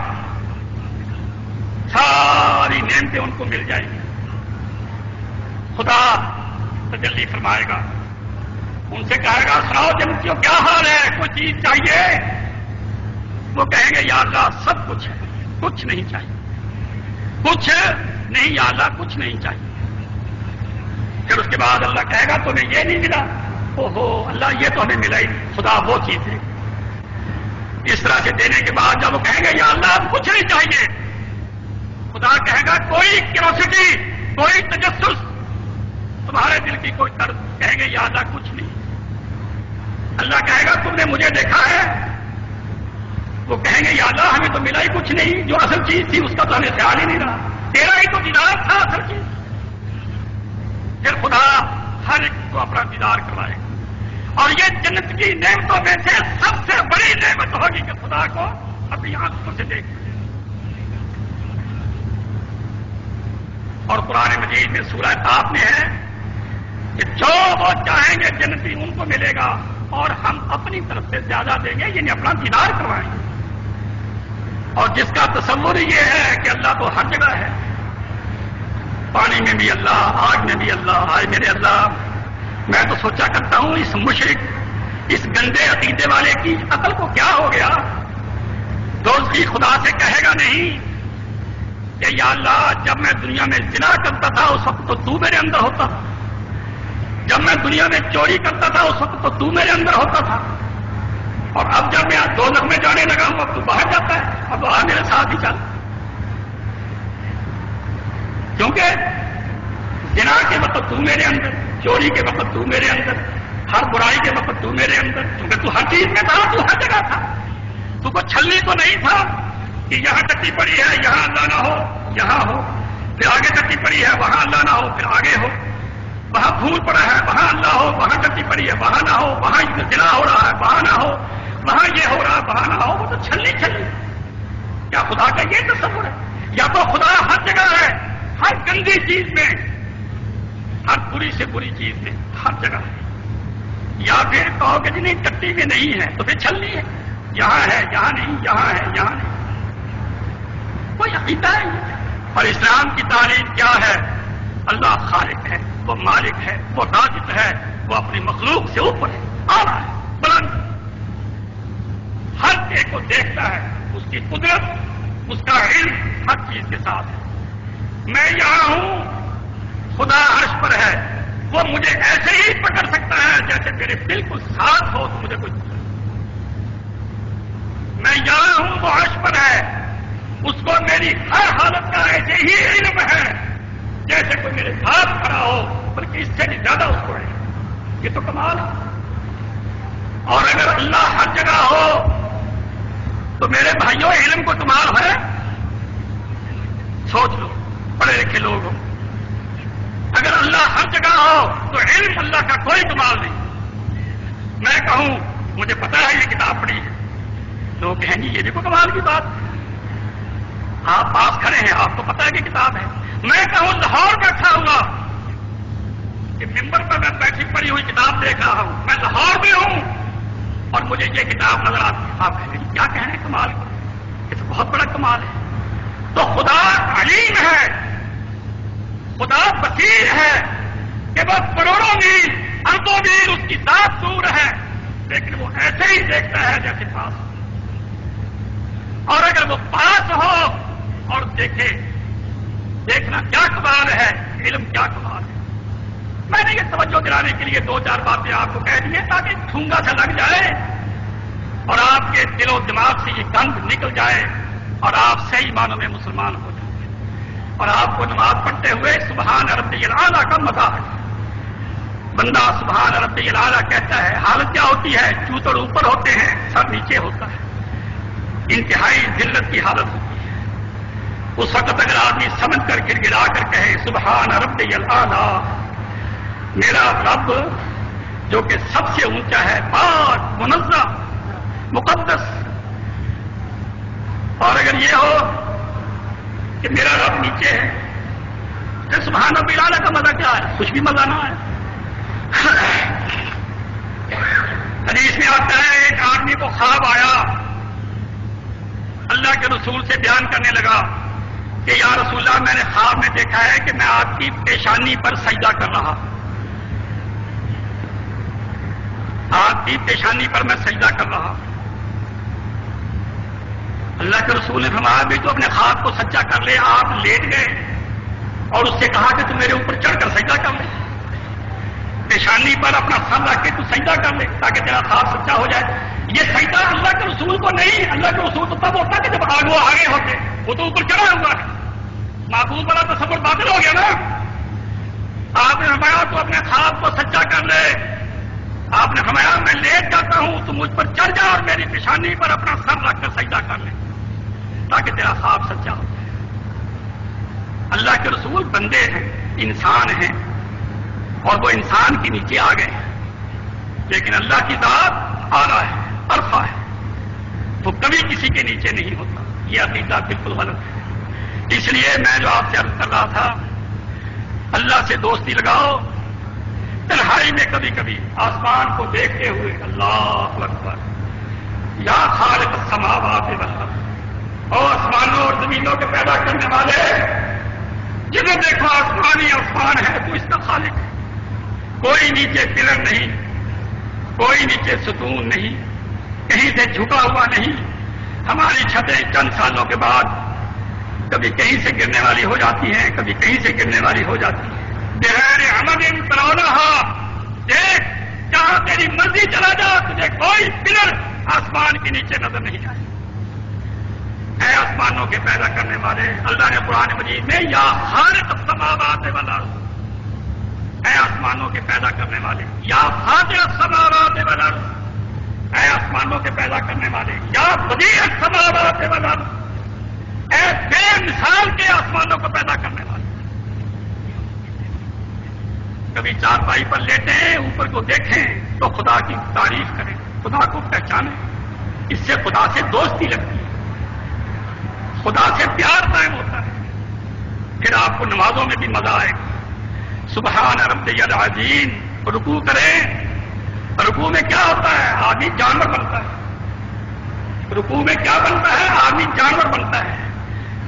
ساری نعمتیں ان کو مل جائیں گی، خدا تجلی فرمائے گا، ان سے کہے گا سناؤ جنتیوں کیا حال ہے، کوئی چیز چاہیے؟ وہ کہیں گے یا اللہ سب کچھ ہے، کچھ نہیں چاہیے، کچھ نہیں یا اللہ کچھ نہیں چاہیے۔ پھر اس کے بعد اللہ کہے گا تمہیں یہ نہیں ملا، اوہو اللہ یہ تو ہمیں ملا ہی نہیں، خدا وہ چیز ہے۔ اس طرح سے دینے کے بعد جب وہ کہیں گے یا اللہ اب کچھ نہیں چاہیے، خدا کہے گا کوئی کیوریوسٹی، کوئی تجسس، تمہارے دل کی کوئی طرز، کہیں گے یا اللہ کچھ نہیں۔ اللہ کہے گا تم نے مجھے دیکھا ہے؟ وہ کہیں گے یا اللہ ہمیں تو ملا ہی کچھ نہیں، جو اصل چیز تھی اس کا تو ہمیں خیال ہی نہیں رہا، تیرا ہی تو دیدار تھا اصل چیز۔ پھر خدا ہر ایک کو اپنا دیدار کروائے گا، اور یہ جنت کی نعمتوں میں سے سب سے بڑی نعمت ہوگی کہ خدا کو اپنی آنکھوں سے دیکھ۔ اور قرآن مجید میں سورہ طاف میں ہے کہ جو وہ چاہیں گے جنتی ان کو ملے گا، اور ہم اپنی طرف سے زیادہ دیں گے، یعنی اپنا دیدار کروائیں گے۔ اور جس کا تصور یہ ہے کہ اللہ تو ہر جگہ ہے، پانی میں بھی اللہ، آگ میں بھی اللہ، آئے میرے اللہ، میں تو سوچا کرتا ہوں اس مشرک، اس گندے عقیدے والے کی عقل کو کیا ہو گیا، دوزخی خدا سے کہے گا نہیں کہ یا اللہ جب میں دنیا میں زنا کرتا تھا اس وقت تو تو میرے اندر ہوتا تھا، جب میں دنیا میں چوری کرتا تھا اس وقت تو تو میرے اندر ہوتا تھا، اور اب جب میں دوزخ میں جانے لگا ہوں اب تو باہر جاتا ہے، اب وہاں میرے ساتھ ہی چل، کیونکہ زنا کے وقت تو میرے اندر، چوری کے وقت تو میرے اندر، ہر برائی کے وقت تو میرے اندر، کیونکہ تو ہر چیز میں تھا، تو ہر جگہ تھا، تو کوئی چھلنی تو نہیں تھا کہ یہاں ٹٹی پڑی ہے یہاں اللہ نہ ہو یہاں ہو، پھر آگے ٹٹی پڑی ہے وہاں اللہ نہ ہو پھر آگے ہو، وہاں پھول پڑا ہے وہاں اللہ ہو، وہاں ٹٹی پڑی ہے وہاں نہ ہو، وہاں زنا ہو رہا ہے وہاں نہ ہو، وہاں یہ ہو رہا ہے وہاں نہ ہو، وہ تو چھلنی چھلنی۔ کیا خدا کا یہ تصور ہے؟ یا تو خدا ہر جگہ ہے، ہر گندی چیز میں، ہر بری سے بری چیز میں، ہر جگہ ہے، یا پھر کہو کہ جی نہیں ٹٹی میں نہیں ہے تو پھر چھلنی ہے، یہاں ہے یہاں نہیں، یہاں ہے یہاں نہیں، کوئی عقیدہ ہے۔ اور اسلام کی تعلیم کیا ہے؟ اللہ خالق ہے، وہ مالک ہے، وہ رازق ہے، وہ اپنی مخلوق سے اوپر ہے، اعلیٰ ہے، بلند، ہر ایک کو دیکھتا ہے، اس کی قدرت، اس کا علم ہر چیز کے ساتھ ہے۔ میں یہاں ہوں، خدا عرش پر ہے، وہ مجھے ایسے ہی پکڑ سکتا ہے جیسے میرے بالکل ساتھ ہو تو مجھے کوئی، میں یہاں ہوں وہ عرش پر ہے، اس کو میری ہر حالت کا ایسے ہی علم ہے جیسے کوئی میرے ساتھ کھڑا ہو، بلکہ اس سے بھی زیادہ اس کو ہے۔ یہ تو کمال ہے۔ اور اگر اللہ ہر جگہ ہو تو میرے بھائیوں علم کو کمال ہے؟ سوچ لو، پڑھے لکھے لوگ ہو، اگر اللہ ہر جگہ ہو تو علم اللہ کا کوئی کمال نہیں۔ میں کہوں مجھے پتا ہے یہ کتاب پڑھی ہے، لوگ کہیں گے یہ بھی کوئی کمال کی بات، آپ پاس کھڑے ہیں آپ کو پتا ہے کہ کتاب ہے۔ میں کہوں لاہور بیٹھا ہوا کہ ممبر پر میں بیٹھی پڑھی ہوئی کتاب دیکھ رہا ہوں، میں لاہور میں ہوں اور مجھے یہ کتاب نظر آتی ہے، آپ کہیں گے کیا کہنے کمال کا، یہ تو بہت بڑا کمال ہے۔ تو خدا علیم ہے، خدا بصیر ہے کہ وہ کروڑوں میل اربوں میل اس کی ذات دور ہے، لیکن وہ ایسے ہی دیکھتا ہے جیسے پاس ہو۔ اور اگر وہ پاس ہو اور دیکھے، دیکھنا کیا کمال ہے، علم کیا کمال ہے۔ میں نے یہ توجہ دلانے کے لیے دو چار باتیں آپ کو کہہ دی ہیں تاکہ ٹھونگا سا لگ جائے اور آپ کے دل و دماغ سے یہ گند نکل جائے اور آپ صحیح معنوں میں مسلمان ہو جائیں، اور آپ کو نماز پڑھتے ہوئے سبحان ربی الاعلیٰ کا مزہ ہے۔ بندہ سبحان ربی الاعلیٰ کہتا ہے، حالت کیا ہوتی ہے؟ چوتڑ اوپر ہوتے ہیں، سر نیچے ہوتا ہے، انتہائی ذلت کی حالت ہوتی ہے۔ اس وقت اگر آدمی سمجھ کر گر گرا کر کہے سبحان ربی الاعلیٰ، میرا رب جو کہ سب سے اونچا ہے، پاک، منزہ، مقدس، اور اگر یہ ہو کہ میرا رب نیچے ہے، پھر سبحان ربی الاعلیٰ کا مزہ کیا ہے؟ کچھ بھی مزہ نہ ہے۔ حدیث میں آتا ہے ایک آدمی کو خواب آیا، اللہ کے رسول سے بیان کرنے لگا کہ یا رسول اللہ میں نے خواب میں دیکھا ہے کہ میں آپ کی پیشانی پر سجدہ کر رہا، آپ کی پیشانی پر میں سجدہ کر رہا۔ اللہ کے رسول نے فرمایا بھی تو اپنے خواب کو سچا کر لے۔ آپ لیٹ گئے اور اس سے کہا کہ تم میرے اوپر چڑھ کر سجدہ کر لے، پیشانی پر اپنا سر رکھ کے تو سجدہ کر لے تاکہ تیرا خواب سچا ہو جائے۔ یہ سجدہ اللہ کے رسول کو نہیں، اللہ کے رسول تو تب ہوتا کہ جب وہ آگے ہوتے، وہ تو اوپر چڑھا ہوا ہے، معقول بڑا تصور باطل ہو گیا نا۔ آپ نے فرمایا تو اپنے خواب کو سچا کر لے۔ آپ نے فرمایا میں لیٹ جاتا ہوں تو مجھ پر چڑھ جا اور میری پیشانی پر اپنا سر رکھ کر سجدہ کر لے تاکہ تیرا خواب سچا ہو جائے۔ اللہ کے رسول بندے ہیں، انسان ہیں، اور وہ انسان کے نیچے آ گئے ہیں، لیکن اللہ کی ذات اعلیٰ ہے، عرفہ ہے، وہ کبھی کسی کے نیچے نہیں ہوتا۔ یہ عقیدہ بالکل غلط ہے۔ اس لیے میں جو آپ سے عرض کر رہا تھا، اللہ سے دوستی لگاؤ، تنہائی میں کبھی کبھی آسمان کو دیکھتے ہوئے اللہ اکبر یا خالق السماوات والارض، اور آسمانوں اور زمینوں کے پیدا کرنے والے، جنہیں دیکھو آسمانی آسمان ہے تو اس کا خالق ہے۔ کوئی نیچے پلر نہیں، کوئی نیچے ستون نہیں، کہیں سے جھکا ہوا نہیں۔ ہماری چھتیں چند سالوں کے بعد کبھی کہیں سے گرنے والی ہو جاتی ہیں، کبھی کہیں سے گرنے والی ہو جاتی ہیں۔ بغیر عمد ترونہا، دیکھ جہاں تیری مرضی چلا جا، تجھے کوئی پلر آسمان کے نیچے نظر نہیں آئے۔ اے آسمانوں کے پیدا کرنے والے، اللہ نے قرآن مجید میں یا خالق السماوات والارض، اے آسمانوں کے پیدا کرنے والے، یا فاطر السماوات والارض، اے آسمانوں کے پیدا کرنے والے، یا بدیع السماوات والارض، اے بے مثال کے آسمانوں کو پیدا کرنے والے۔ کبھی چارپائی پر لیٹے ہیں، اوپر کو دیکھیں تو خدا کی تعریف کریں، خدا کو پہچانیں، اس سے خدا سے دوستی لگتی ہے، خدا سے پیار قائم ہوتا ہے، پھر آپ کو نمازوں میں بھی مزہ آئے گا۔ سبحان ربی العظیم، رکوع کریں، رکوع میں کیا ہوتا ہے؟ آدمی جانور بنتا ہے۔ رکوع میں کیا بنتا ہے؟ آدمی جانور بنتا ہے۔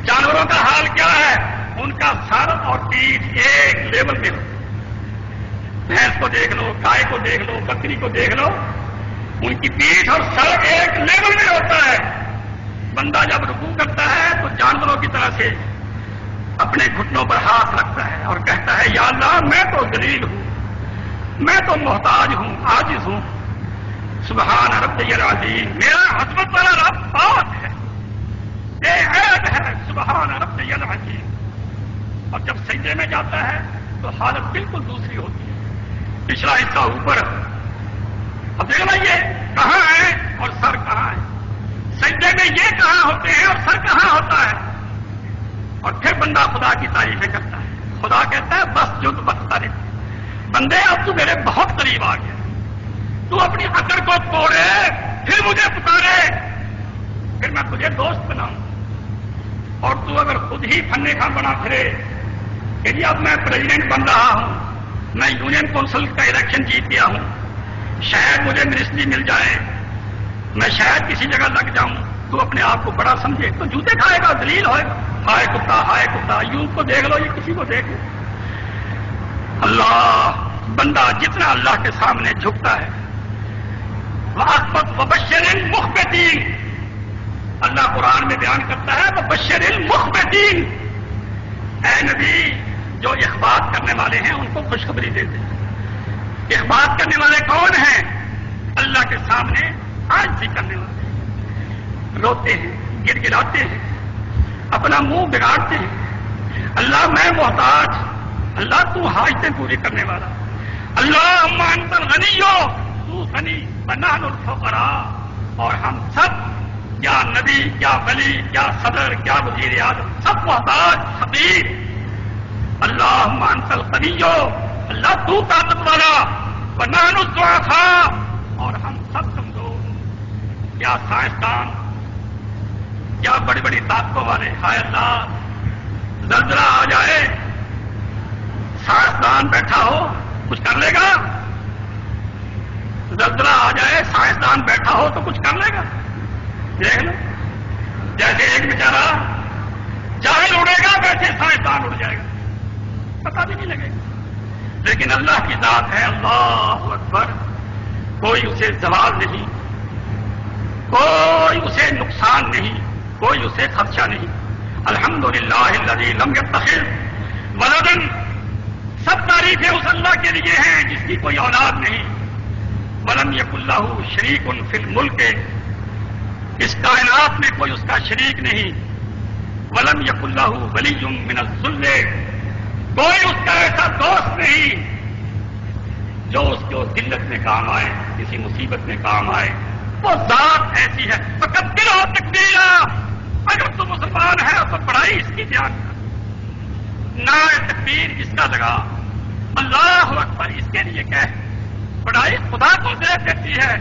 جانوروں کا حال کیا ہے؟ ان کا سر اور پیٹھ ایک لیول میں ہوتا ہے۔ بھینس کو دیکھ لو، گائے کو دیکھ لو، بکری کو دیکھ لو، ان کی پیٹھ اور سر ایک لیول میں ہوتا ہے۔ بندہ جب رکوع کرتا ہے تو جانوروں کی طرح سے اپنے گھٹنوں پر ہاتھ رکھتا ہے اور کہتا ہے یا اللہ میں تو ذلیل ہوں، میں تو محتاج ہوں، عاجز ہوں۔ سبحان ربی العظیم، میرا عظمت والا رب پاک ہے، بے عیب ہے، سبحان ربی العظیم۔ اور جب سجدے میں جاتا ہے تو حالت بالکل دوسری ہوتی ہے، پچھلا حصہ اوپر، اب دیکھنا یہ کہاں ہے اور سر کہاں ہے، سجدے میں یہ کہاں ہوتے ہیں اور سر کہاں ہوتا ہے۔ اور پھر بندہ خدا کی تعریفیں کرتا ہے، خدا کہتا ہے بس جو تو بخترف، بندے اب تو میرے بہت قریب آ گیا، تو اپنی اکڑ کو توڑے پھر مجھے پکارے، پھر میں تجھے دوست بناؤں۔ اور تو اگر خود ہی پھنے کا بنا پھرے کہ جی اب میں پریزیڈنٹ بن رہا ہوں، میں یونین کونسل کا الیکشن جیت گیا ہوں، شاید مجھے منسٹری مل جائے، میں شاید کسی جگہ لگ جاؤں، تو اپنے آپ کو بڑا سمجھے تو جوتے کھائے گا، ذلیل ہوئے گا۔ ہائے کتا، ہائے کتا، یوں کو دیکھ لو، یہ کسی کو دیکھ لو۔ اللہ، بندہ جتنا اللہ کے سامنے جھکتا ہے، وَأَخْفَضْ وَبَشِّرِ الْمُخْبِتِينَ، اللہ قرآن میں بیان کرتا ہے وَبَشِّرِ الْمُخْبِتِينَ، اے نبی جو اخبار کرنے والے ہیں ان کو خوشخبری دیتے ہیں۔ اخبار کرنے والے کون ہیں؟ اللہ کے سامنے عاجزی کرنے والے، روتے ہیں، گر گراتے ہیں، اپنا منہ بگاڑتے ہیں، اللہ میں محتاج، اللہ تو حاجتیں پوری کرنے والا، اللہم انت الغنی، تو غنی ونحن الفقراء، اور ہم سب، کیا نبی، کیا ولی، کیا صدر، کیا وزیر اعظم، سب محتاج، فقیر۔ اللہم انت الغنی، اللہ تو طاقت والا، ونحن الضعفاء، اور ہم سب کمزور۔ کیا سائنسدان، کیا بڑی بڑی طاقتوں والے، ہائے اللہ زلزلہ آ جائے، سائنسدان بیٹھا ہو کچھ کر لے گا؟ زلزلہ آ جائے، سائنسدان بیٹھا ہو تو کچھ کر لے گا؟ دیکھ لو، جیسے ایک بیچارہ جاہل اڑے گا ویسے سائنسدان اڑ جائے گا، پتہ بھی نہیں لگے گا۔ لیکن اللہ کی ذات ہے، اللہ اکبر، کوئی اسے زوال نہیں، کوئی اسے نقصان نہیں، کوئی اسے خدشہ نہیں۔ الحمدللہ الذی لم یتخذ ولدا، سب تعریفیں اس اللہ کے لیے ہیں جس کی کوئی اولاد نہیں، ولم یکن لہ شریک فی الملک، اس کائنات میں کوئی اس کا شریک نہیں، ولم یکن لہ ولی من الذل، کوئی اس کا ایسا دوست نہیں جو اس کو ذلت میں کام آئے، کسی مصیبت میں کام آئے، وہ ذات ایسی ہے۔ فکبر ہو تکبیرا، اگر تو مسلمان ہے تو بڑائی اس کی دھیان کر، نعرہ تکبیر اس کا لگا، اللہ اکبر اس کے لیے کہہ، بڑائی خدا کو دیکھ دیتی ہے،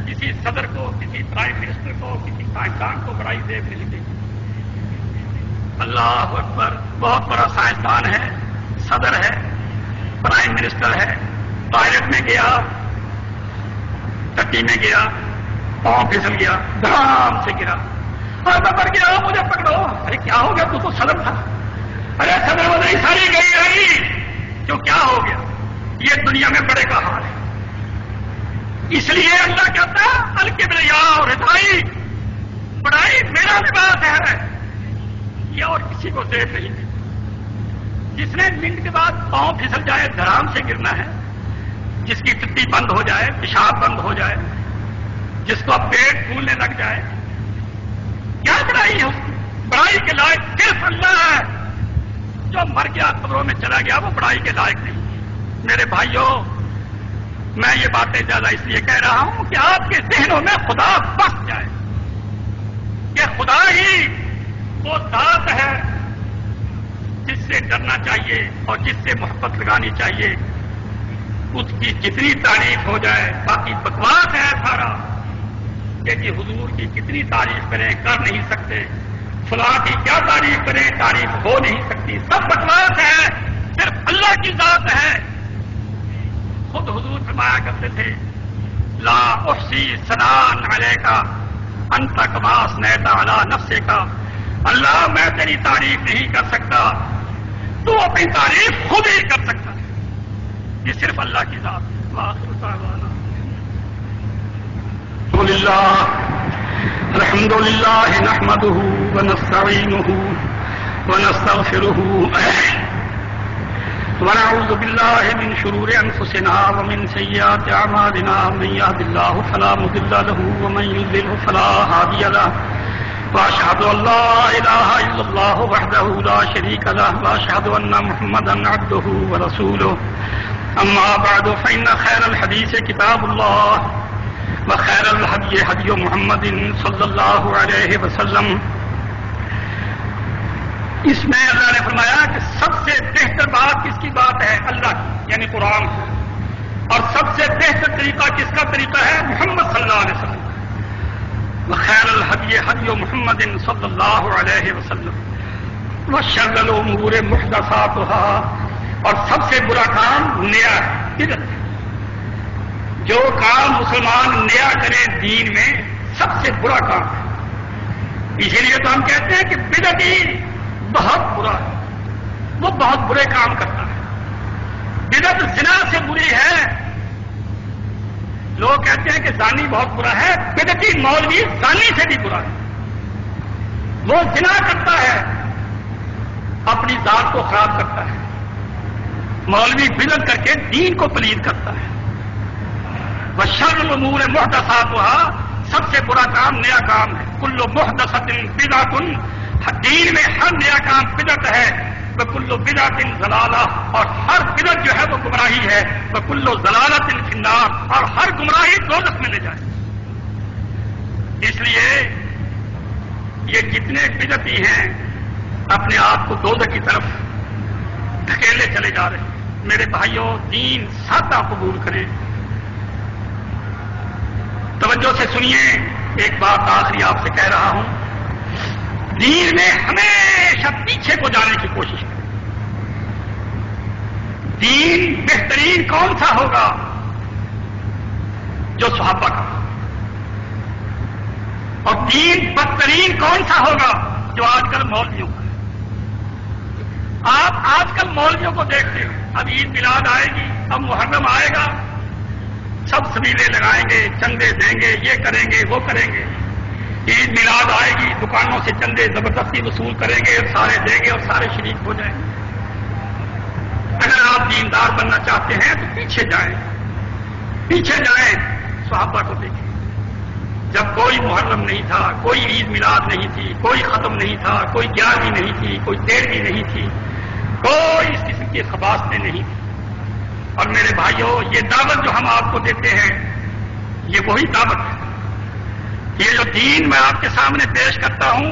کسی صدر کو، کسی پرائم منسٹر کو، کسی سائنسدان کو بڑائی دیکھ نہیں دیتی۔ اللہ اکبر، بہت بڑا سائنسدان ہے، صدر ہے، پرائم منسٹر ہے، ٹوائلٹ میں گیا، ٹٹی میں گیا، پاؤں پھسل گیا، دھام سے گرا، اور میں مر گیا، مجھے پکڑو۔ ارے کیا ہو گیا؟ تو صدر تھا۔ ارے صدر وہ نہیں، ساری گئی رہی، جو کیا ہو گیا؟ یہ دنیا میں بڑے کا حال ہے۔ اس لیے اللہ کہتا ہے الکبریاء اور ردائی، بڑائی میرا لباس ہے، یہ اور کسی کو زیب نہیں دی. جس نے منٹ کے بعد پاؤں پھسل جائے دھرام سے گرنا ہے، جس کی ٹٹی بند ہو جائے، پیشاب بند ہو جائے، جس کو پیٹ پھولنے لگ جائے، کیا بڑائی ہے اس کی؟ بڑائی کے لائق صرف اللہ ہے. جو مر گیا قبروں میں چلا گیا وہ بڑائی کے لائق نہیں. میرے بھائیوں، میں یہ باتیں زیادہ اس لیے کہہ رہا ہوں کہ آپ کے ذہنوں میں خدا بس جائے کہ خدا ہی وہ ذات ہے جس سے ڈرنا چاہیے اور جس سے محبت لگانی چاہیے. اس کی جتنی تعریف ہو جائے، باقی بکواس ہے سارا کہ جی حضور کی کتنی تعریف کریں، کر نہیں سکتے، فلاں کی کیا تعریف کریں، تعریف ہو نہیں سکتی، سب بکواس ہے. صرف اللہ کی ذات ہے. خود حضور فرمایا کرتے تھے لا احصی ثناء علیک انت کما اثنیت علی نفسک. اللہ میں تیری تعریف نہیں کر سکتا، تو اپنی تعریف خود ہی کر سکتا ہے. یہ صرف اللہ کی ذات ہے. الحمد للہ نحمده ونستعینه ونستغفره ونعوذ بالله من شرور انفسنا ومن سيئات اعمالنا. من يهد الله فلا مضل له ومن يضلل فلا هادي له. واشهد ان لا اله الا الله وحده لا شريك له واشهد ان محمدا عبده ورسوله. اما بعد فان خير الحديث كتاب الله وخير الهدي هدي محمد صلى الله عليه وسلم. اس میں اللہ نے فرمایا کہ سب سے بہتر بات کس کی بات ہے؟ اللہ کی، یعنی قرآن کی. اور سب سے بہتر طریقہ کس کا طریقہ ہے؟ محمد صلی اللہ علیہ وسلم. وخیر الہدی ہدی محمد صلی اللہ علیہ وسلم. وشر الامور محدثاتها. اور سب سے برا کام نیا بدعت. جو کام مسلمان نیا کرے دین میں سب سے برا کام ہے. اسی لیے تو ہم کہتے ہیں کہ بدعتی بہت برا ہے، وہ بہت برے کام کرتا ہے. بدعت زنا سے بری ہے. لوگ کہتے ہیں کہ زانی بہت برا ہے، بدعتی مولوی زانی سے بھی برا ہے. وہ زنا کرتا ہے، اپنی ذات کو خراب کرتا ہے. مولوی بدعت کر کے دین کو پلید کرتا ہے. وشر الامور محدثاتها. سب سے برا کام نیا کام ہے. کل محدثۃ بدعۃ. دین میں ہر نیا کام بدعت ہے. وکل بدعۃ ضلالہ. اور ہر بدعت جو ہے وہ گمراہی ہے. وکل ضلالۃ فی النار. اور ہر گمراہی دوزخ میں لے جائے. اس لیے یہ جتنے بدعتی ہیں اپنے آپ کو دوزخ کی طرف دھکیلے چلے جا رہے ہیں. میرے بھائیوں، دین سادہ قبول کریں. توجہ سے سنیے، ایک بات آخری آپ سے کہہ رہا ہوں. دین میں ہمیشہ پیچھے کو جانے کی کوشش کریں. دین بہترین کون سا ہوگا؟ جو صحابہ کا. اور دین بدترین کون سا ہوگا؟ جو آج کل مولویوں کا. آپ آج کل مولویوں کو دیکھتے ہیں. اب عید میلاد آئے گی، اب محرم آئے گا، سب سبیلے لگائیں گے، چندے دیں گے، یہ کریں گے، وہ کریں گے. عید میلاد آئے گی، دکانوں سے چندے زبردستی وصول کریں گے، اور سارے دیں گے اور سارے شریک ہو جائیں گے. اگر آپ دیندار بننا چاہتے ہیں تو پیچھے جائیں، پیچھے جائیں. صحابہ کو دیکھیں. جب کوئی محرم نہیں تھا، کوئی عید میلاد نہیں تھی، کوئی ختم نہیں تھا، کوئی 11ویں نہیں تھی، کوئی 13ویں نہیں تھی، کوئی اس قسم کی خباستیں نہیں تھی. اور میرے بھائیوں، یہ دعوت جو ہم آپ کو دیتے ہیں یہ وہی دعوت ہے. یہ جو دین میں آپ کے سامنے پیش کرتا ہوں،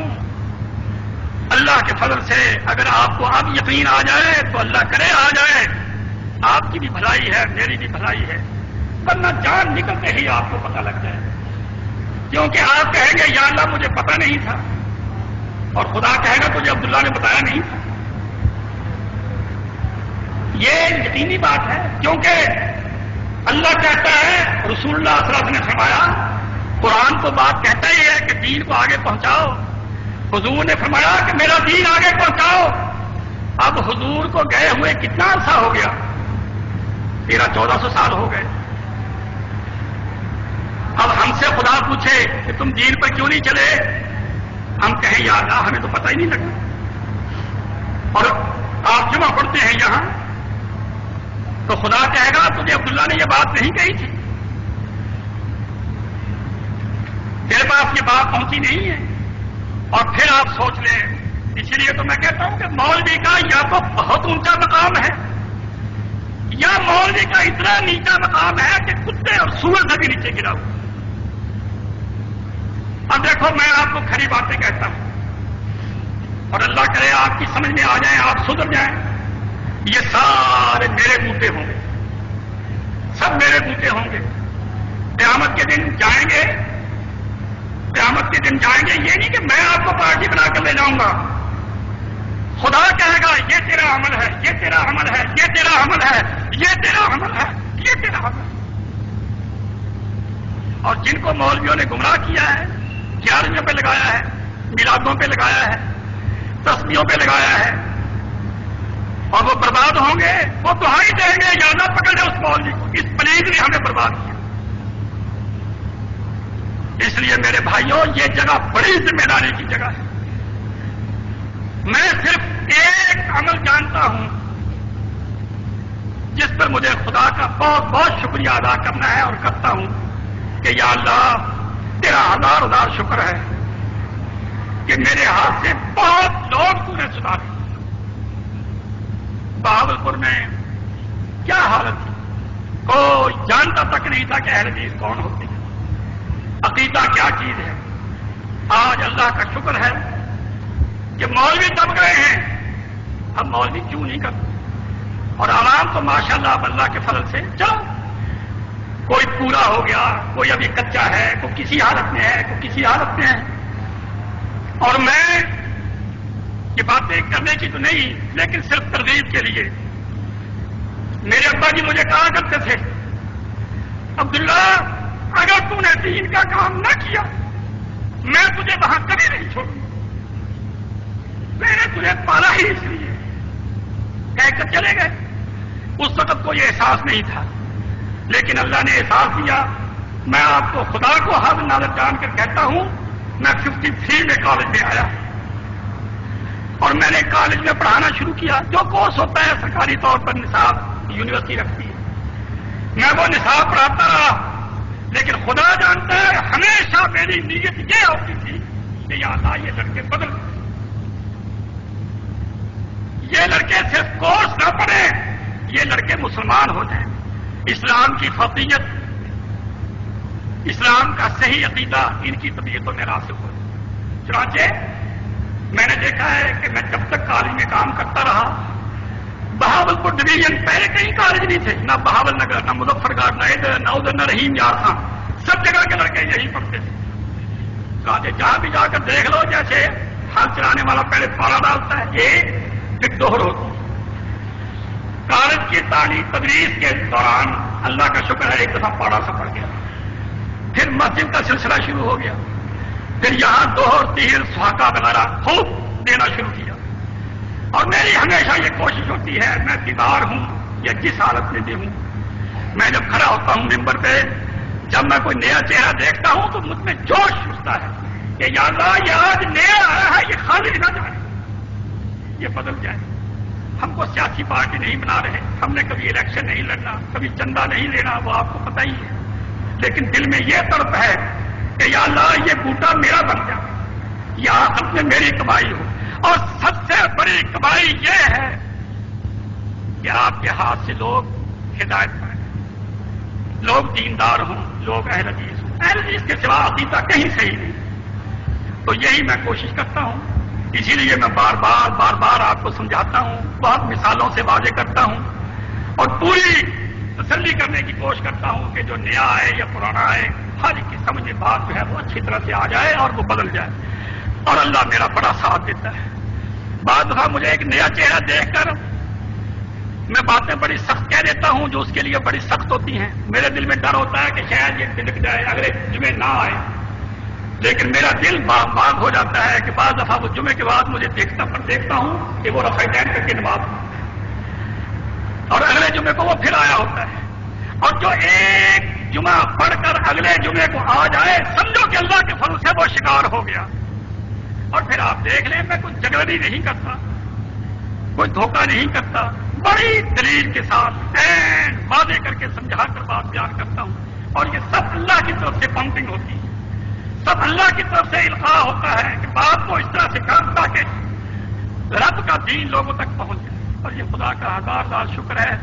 اللہ کے فضل سے اگر آپ کو اب یقین آ جائے تو اللہ کرے آ جائے. آپ کی بھی بھلائی ہے، میری بھی بھلائی ہے. ورنہ جان نکلتے ہی آپ کو پتہ لگ جائے. کیونکہ آپ کہیں گے یا اللہ مجھے پتہ نہیں تھا، اور خدا کہے گا تجھے عبداللہ نے بتایا نہیں تھا. یہ یقینی بات ہے، کیونکہ اللہ کہتا ہے، رسول اللہ صلی اللہ علیہ وسلم نے فرمایا، قرآن تو بات کہتا ہی ہے کہ دین کو آگے پہنچاؤ. حضور نے فرمایا کہ میرا دین آگے پہنچاؤ. اب حضور کو گئے ہوئے کتنا عرصہ ہو گیا؟ 1300-1400 سال ہو گئے. اب ہم سے خدا پوچھے کہ تم دین پر کیوں نہیں چلے؟ ہم کہیں یا اللہ ہمیں تو پتہ ہی نہیں لگا. اور آپ جمعہ پڑھتے ہیں یہاں تو خدا کہے گا تجھے عبداللہ نے یہ بات نہیں کہی تھی، تیرے پاس یہ بات پہنچی نہیں ہے، اور پھر آپ سوچ لیں۔ اسی لیے تو میں کہتا ہوں کہ مولوی کا یا تو بہت اونچا مقام ہے یا مولوی کا اتنا نیچا مقام ہے کہ کتے اور سور سے بھی نیچے گرا ہوا۔ اب دیکھو میں آپ کو کھری باتیں کہتا ہوں اور اللہ کرے آپ کی سمجھ میں آ جائیں، آپ سدھر جائیں، یہ سارے میرے بوتے ہوں گے، سب میرے بوتے ہوں گے۔ قیامت کے دن جائیں گے، قیامت کے دن جائیں گے، یہ نہیں کہ میں آپ کو پارٹی بنا کر لے جاؤں گا، خدا کہے گا یہ تیرا عمل ہے، یہ تیرا عمل ہے، یہ تیرا عمل ہے، یہ تیرا عمل ہے، یہ تیرا عمل ہے۔ اور جن کو مولویوں نے گمراہ کیا ہے، گیارہویں پہ لگایا ہے، میلادوں پہ لگایا ہے، تسبیحوں پہ لگایا ہے، اور وہ برباد ہوں گے، وہ دہائی دیں گے یا نہ پکڑے اس مولوی کو، اس پلیز نے ہمیں برباد کیا۔ اس لیے میرے بھائیوں یہ جگہ بڑی ذمہ داری کی جگہ ہے۔ میں صرف ایک عمل جانتا ہوں جس پر مجھے خدا کا بہت بہت شکریہ ادا کرنا ہے، اور کرتا ہوں کہ یا اللہ تیرا ہزار ہزار شکر ہے کہ میرے ہاتھ سے بہت لوگ تو نے سدھارے۔ بہاولپور میں کیا حالت تھی، کوئی جانتا تک نہیں تھا کہ اہل حدیث کون ہوتی ہے، عقیدہ کیا چیز ہے۔ آج اللہ کا شکر ہے کہ مولوی دب گئے ہیں، اب مولوی کیوں نہیں کرتے، اور عوام تو ماشاءاللہ اب اللہ کے فضل سے چلو، کوئی پورا ہو گیا، کوئی ابھی کچا ہے، کوئی کسی حالت میں ہے، کوئی کسی حالت میں ہے۔ اور میں یہ باتیں کرنے کی تو نہیں، لیکن صرف ترغیب کے لیے۔ میرے ابا جی مجھے کہا کرتے تھے عبداللہ اگر تو نے دین کا کام نہ کیا میں تجھے وہاں کبھی نہیں چھوڑوں، میں نے تجھے پالا ہی اس لیے، کہہ کر چلے گئے۔ اس وقت کو یہ احساس نہیں تھا، لیکن اللہ نے احساس دیا۔ میں آپ کو خدا کو حاضر ناظر جان کر کہتا ہوں، میں 53 میں کالج میں آیا اور میں نے کالج میں پڑھانا شروع کیا۔ جو کورس ہوتا ہے سرکاری طور پر نصاب یونیورسٹی رکھتی ہے، میں وہ نصاب پڑھاتا رہا، لیکن خدا جانتا ہے ہمیشہ میری نیت یہ ہوتی تھی کہ یا اللہ یہ لڑکے بدل، یہ لڑکے صرف کورس نہ پڑھیں، یہ لڑکے مسلمان ہو جائیں، اسلام کی فقیہت، اسلام کا صحیح عقیدہ ان کی طبیعتوں میں راسخ ہو جائے۔ چنانچہ میں نے دیکھا ہے کہ میں جب تک کالج میں کام کرتا رہا، بہاولپور ڈویژن پہلے کہیں کالج نہیں تھے، نہ بہاول نگر، نہ مظفر گڑھ، نہ ادھر، نہ ادھر، نہ رحیم یار خان، سب جگہ کے لڑکے یہی پڑھتے تھے۔ کہا جہاں بھی جا کر دیکھ لو، جیسے ہل چلانے والا پہلے پالا ڈالتا ہے، یہ پھر دوہر ہوتی ہے۔ کالج کی تعلیم تدریس کے دوران اللہ کا شکر ہے ایک دفعہ پاڑا سا پڑ گیا، پھر مسجد کا سلسلہ شروع ہو گیا، پھر یہاں دوہر، تیر، سہاگا وغیرہ خوب دینا شروع کیا۔ اور میری ہمیشہ یہ کوشش ہوتی ہے، میں بیمار ہوں یا جس حالت میں بھی ہوں، میں جب کھڑا ہوتا ہوں ممبر پہ، جب میں کوئی نیا چہرہ دیکھتا ہوں تو مجھ میں جوش اٹھتا ہے کہ یا اللہ یہ آج نیا آیا ہے، یہ خالی نہ جائے، یہ بدل جائے۔ ہم کو سیاسی پارٹی نہیں بنا رہے، ہم نے کبھی الیکشن نہیں لڑنا، کبھی چندہ نہیں لینا، وہ آپ کو پتہ ہی ہے، لیکن دل میں یہ تڑپ ہے کہ یا اللہ یہ بوٹا میرا بن جائے، یہ آخرت میں میری کمائی ہو۔ اور سب سے بڑی کمائی یہ ہے کہ آپ کے ہاتھ سے لوگ ہدایت پائیں، لوگ دیندار ہوں، لوگ اہل حدیث ہوں۔ اہل حدیث کے سوا عقیدہ کہیں صحیح نہیں، تو یہی میں کوشش کرتا ہوں۔ اسی لیے میں بار بار آپ کو سمجھاتا ہوں، بہت مثالوں سے واضح کرتا ہوں، اور پوری تسلی کرنے کی کوشش کرتا ہوں کہ جو نیا آئے یا پرانا آئے، ہر ایک کی سمجھ میں بات جو ہے وہ اچھی طرح سے آ جائے اور وہ بدل جائے، اور اللہ میرا بڑا ساتھ دیتا ہے۔ بعض دفعہ مجھے ایک نیا چہرہ دیکھ کر میں باتیں بڑی سخت کہہ دیتا ہوں جو اس کے لیے بڑی سخت ہوتی ہیں، میرے دل میں ڈر ہوتا ہے کہ شاید یہ تلک جائے، اگلے جمعے نہ آئے، لیکن میرا دل باغ ہو جاتا ہے کہ بعض دفعہ وہ جمعے کے بعد مجھے دیکھتا ہوں کہ وہ رفعتین کر کے نماز اور اگلے جمعے کو وہ پھر آیا ہوتا ہے، اور جو ایک جمعہ پڑھ کر اگلے جمعے کو آ جائے سمجھو کہ اللہ کے فضل سے وہ شکار ہو گیا۔ اور پھر آپ دیکھ لیں میں کچھ جگڑی نہیں کرتا، کوئی دھوکہ نہیں کرتا، بڑی دلیل کے ساتھ عین واضح کر کے سمجھا کر بات بیان کرتا ہوں، اور یہ سب اللہ کی طرف سے پمپنگ ہوتی ہے، سب اللہ کی طرف سے القاء ہوتا ہے کہ بات کو اس طرح سے کر تاکہ رب کا دین لوگوں تک پہنچ جائے۔ اور یہ خدا کا ہزار ہزار شکر ہے۔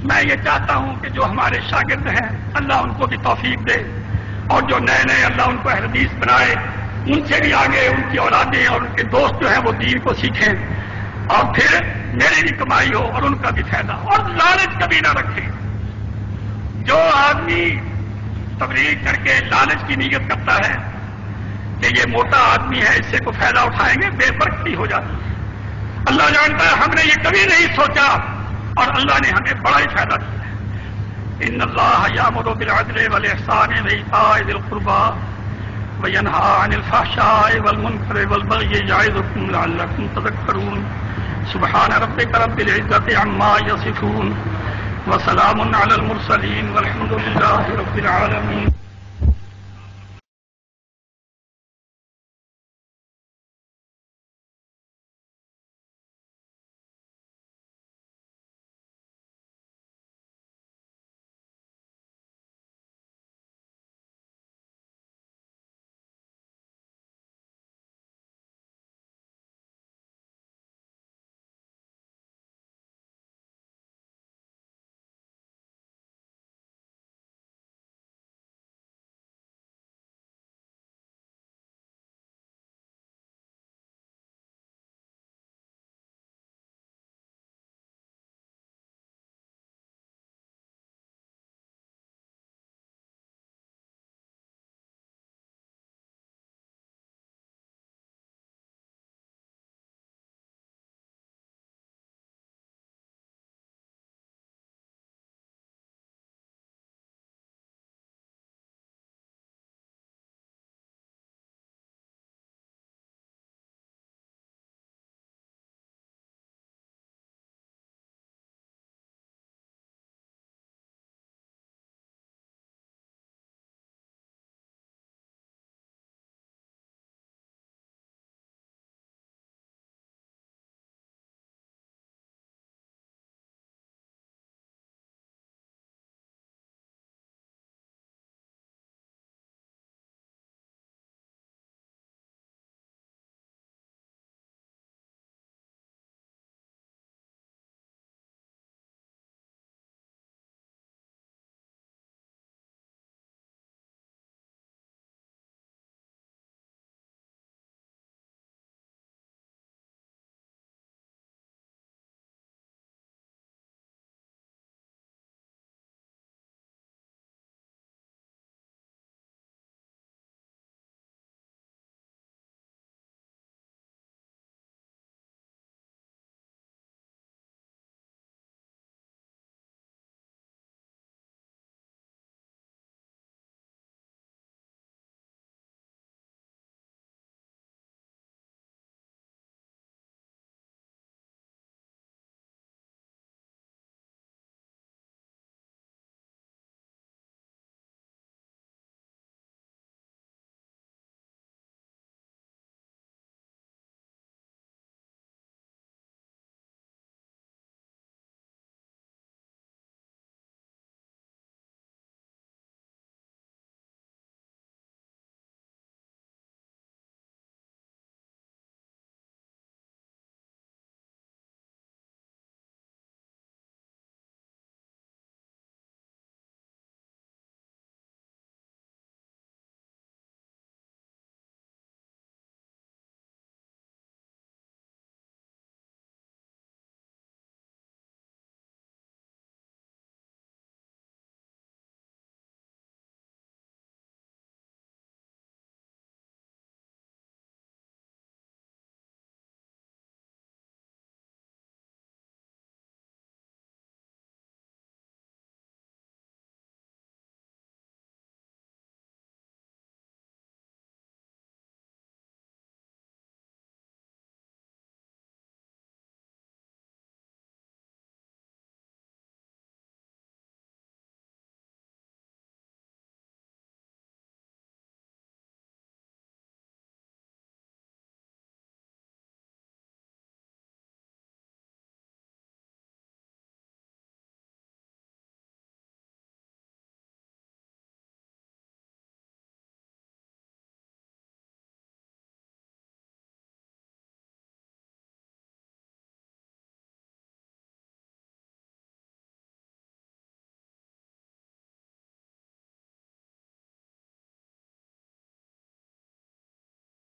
میں یہ چاہتا ہوں کہ جو ہمارے شاگرد ہیں اللہ ان کو بھی توفیق دے، اور جو نئے نئے اللہ ان کو اہل حدیث بنائے، ان سے بھی آگے ان کی اولادیں اور ان کے دوست جو ہیں وہ دین کو سیکھیں، اور پھر میری بھی کمائی ہو اور ان کا بھی فائدہ، اور لالچ کبھی نہ رکھیں۔ جو آدمی تبلیغ کر کے لالچ کی نیت کرتا ہے کہ یہ موٹا آدمی ہے اس سے کوئی فائدہ اٹھائیں گے، بے برکتی ہو جاتی ہے۔ اللہ جانتا ہے ہم نے یہ کبھی نہیں سوچا، اور اللہ نے ہمیں بڑا ہی فائدہ دیا ہے۔ ان اللہ یامر بالعدل والاحسان وایتاء ذی القربى وینہی عن الفحشاء والمنکر والبغی یعظکم لعلکم تذکرون۔ سبحان ربک رب العزۃ عما یصفون وسلام علی المرسلین والحمد للہ رب العالمین۔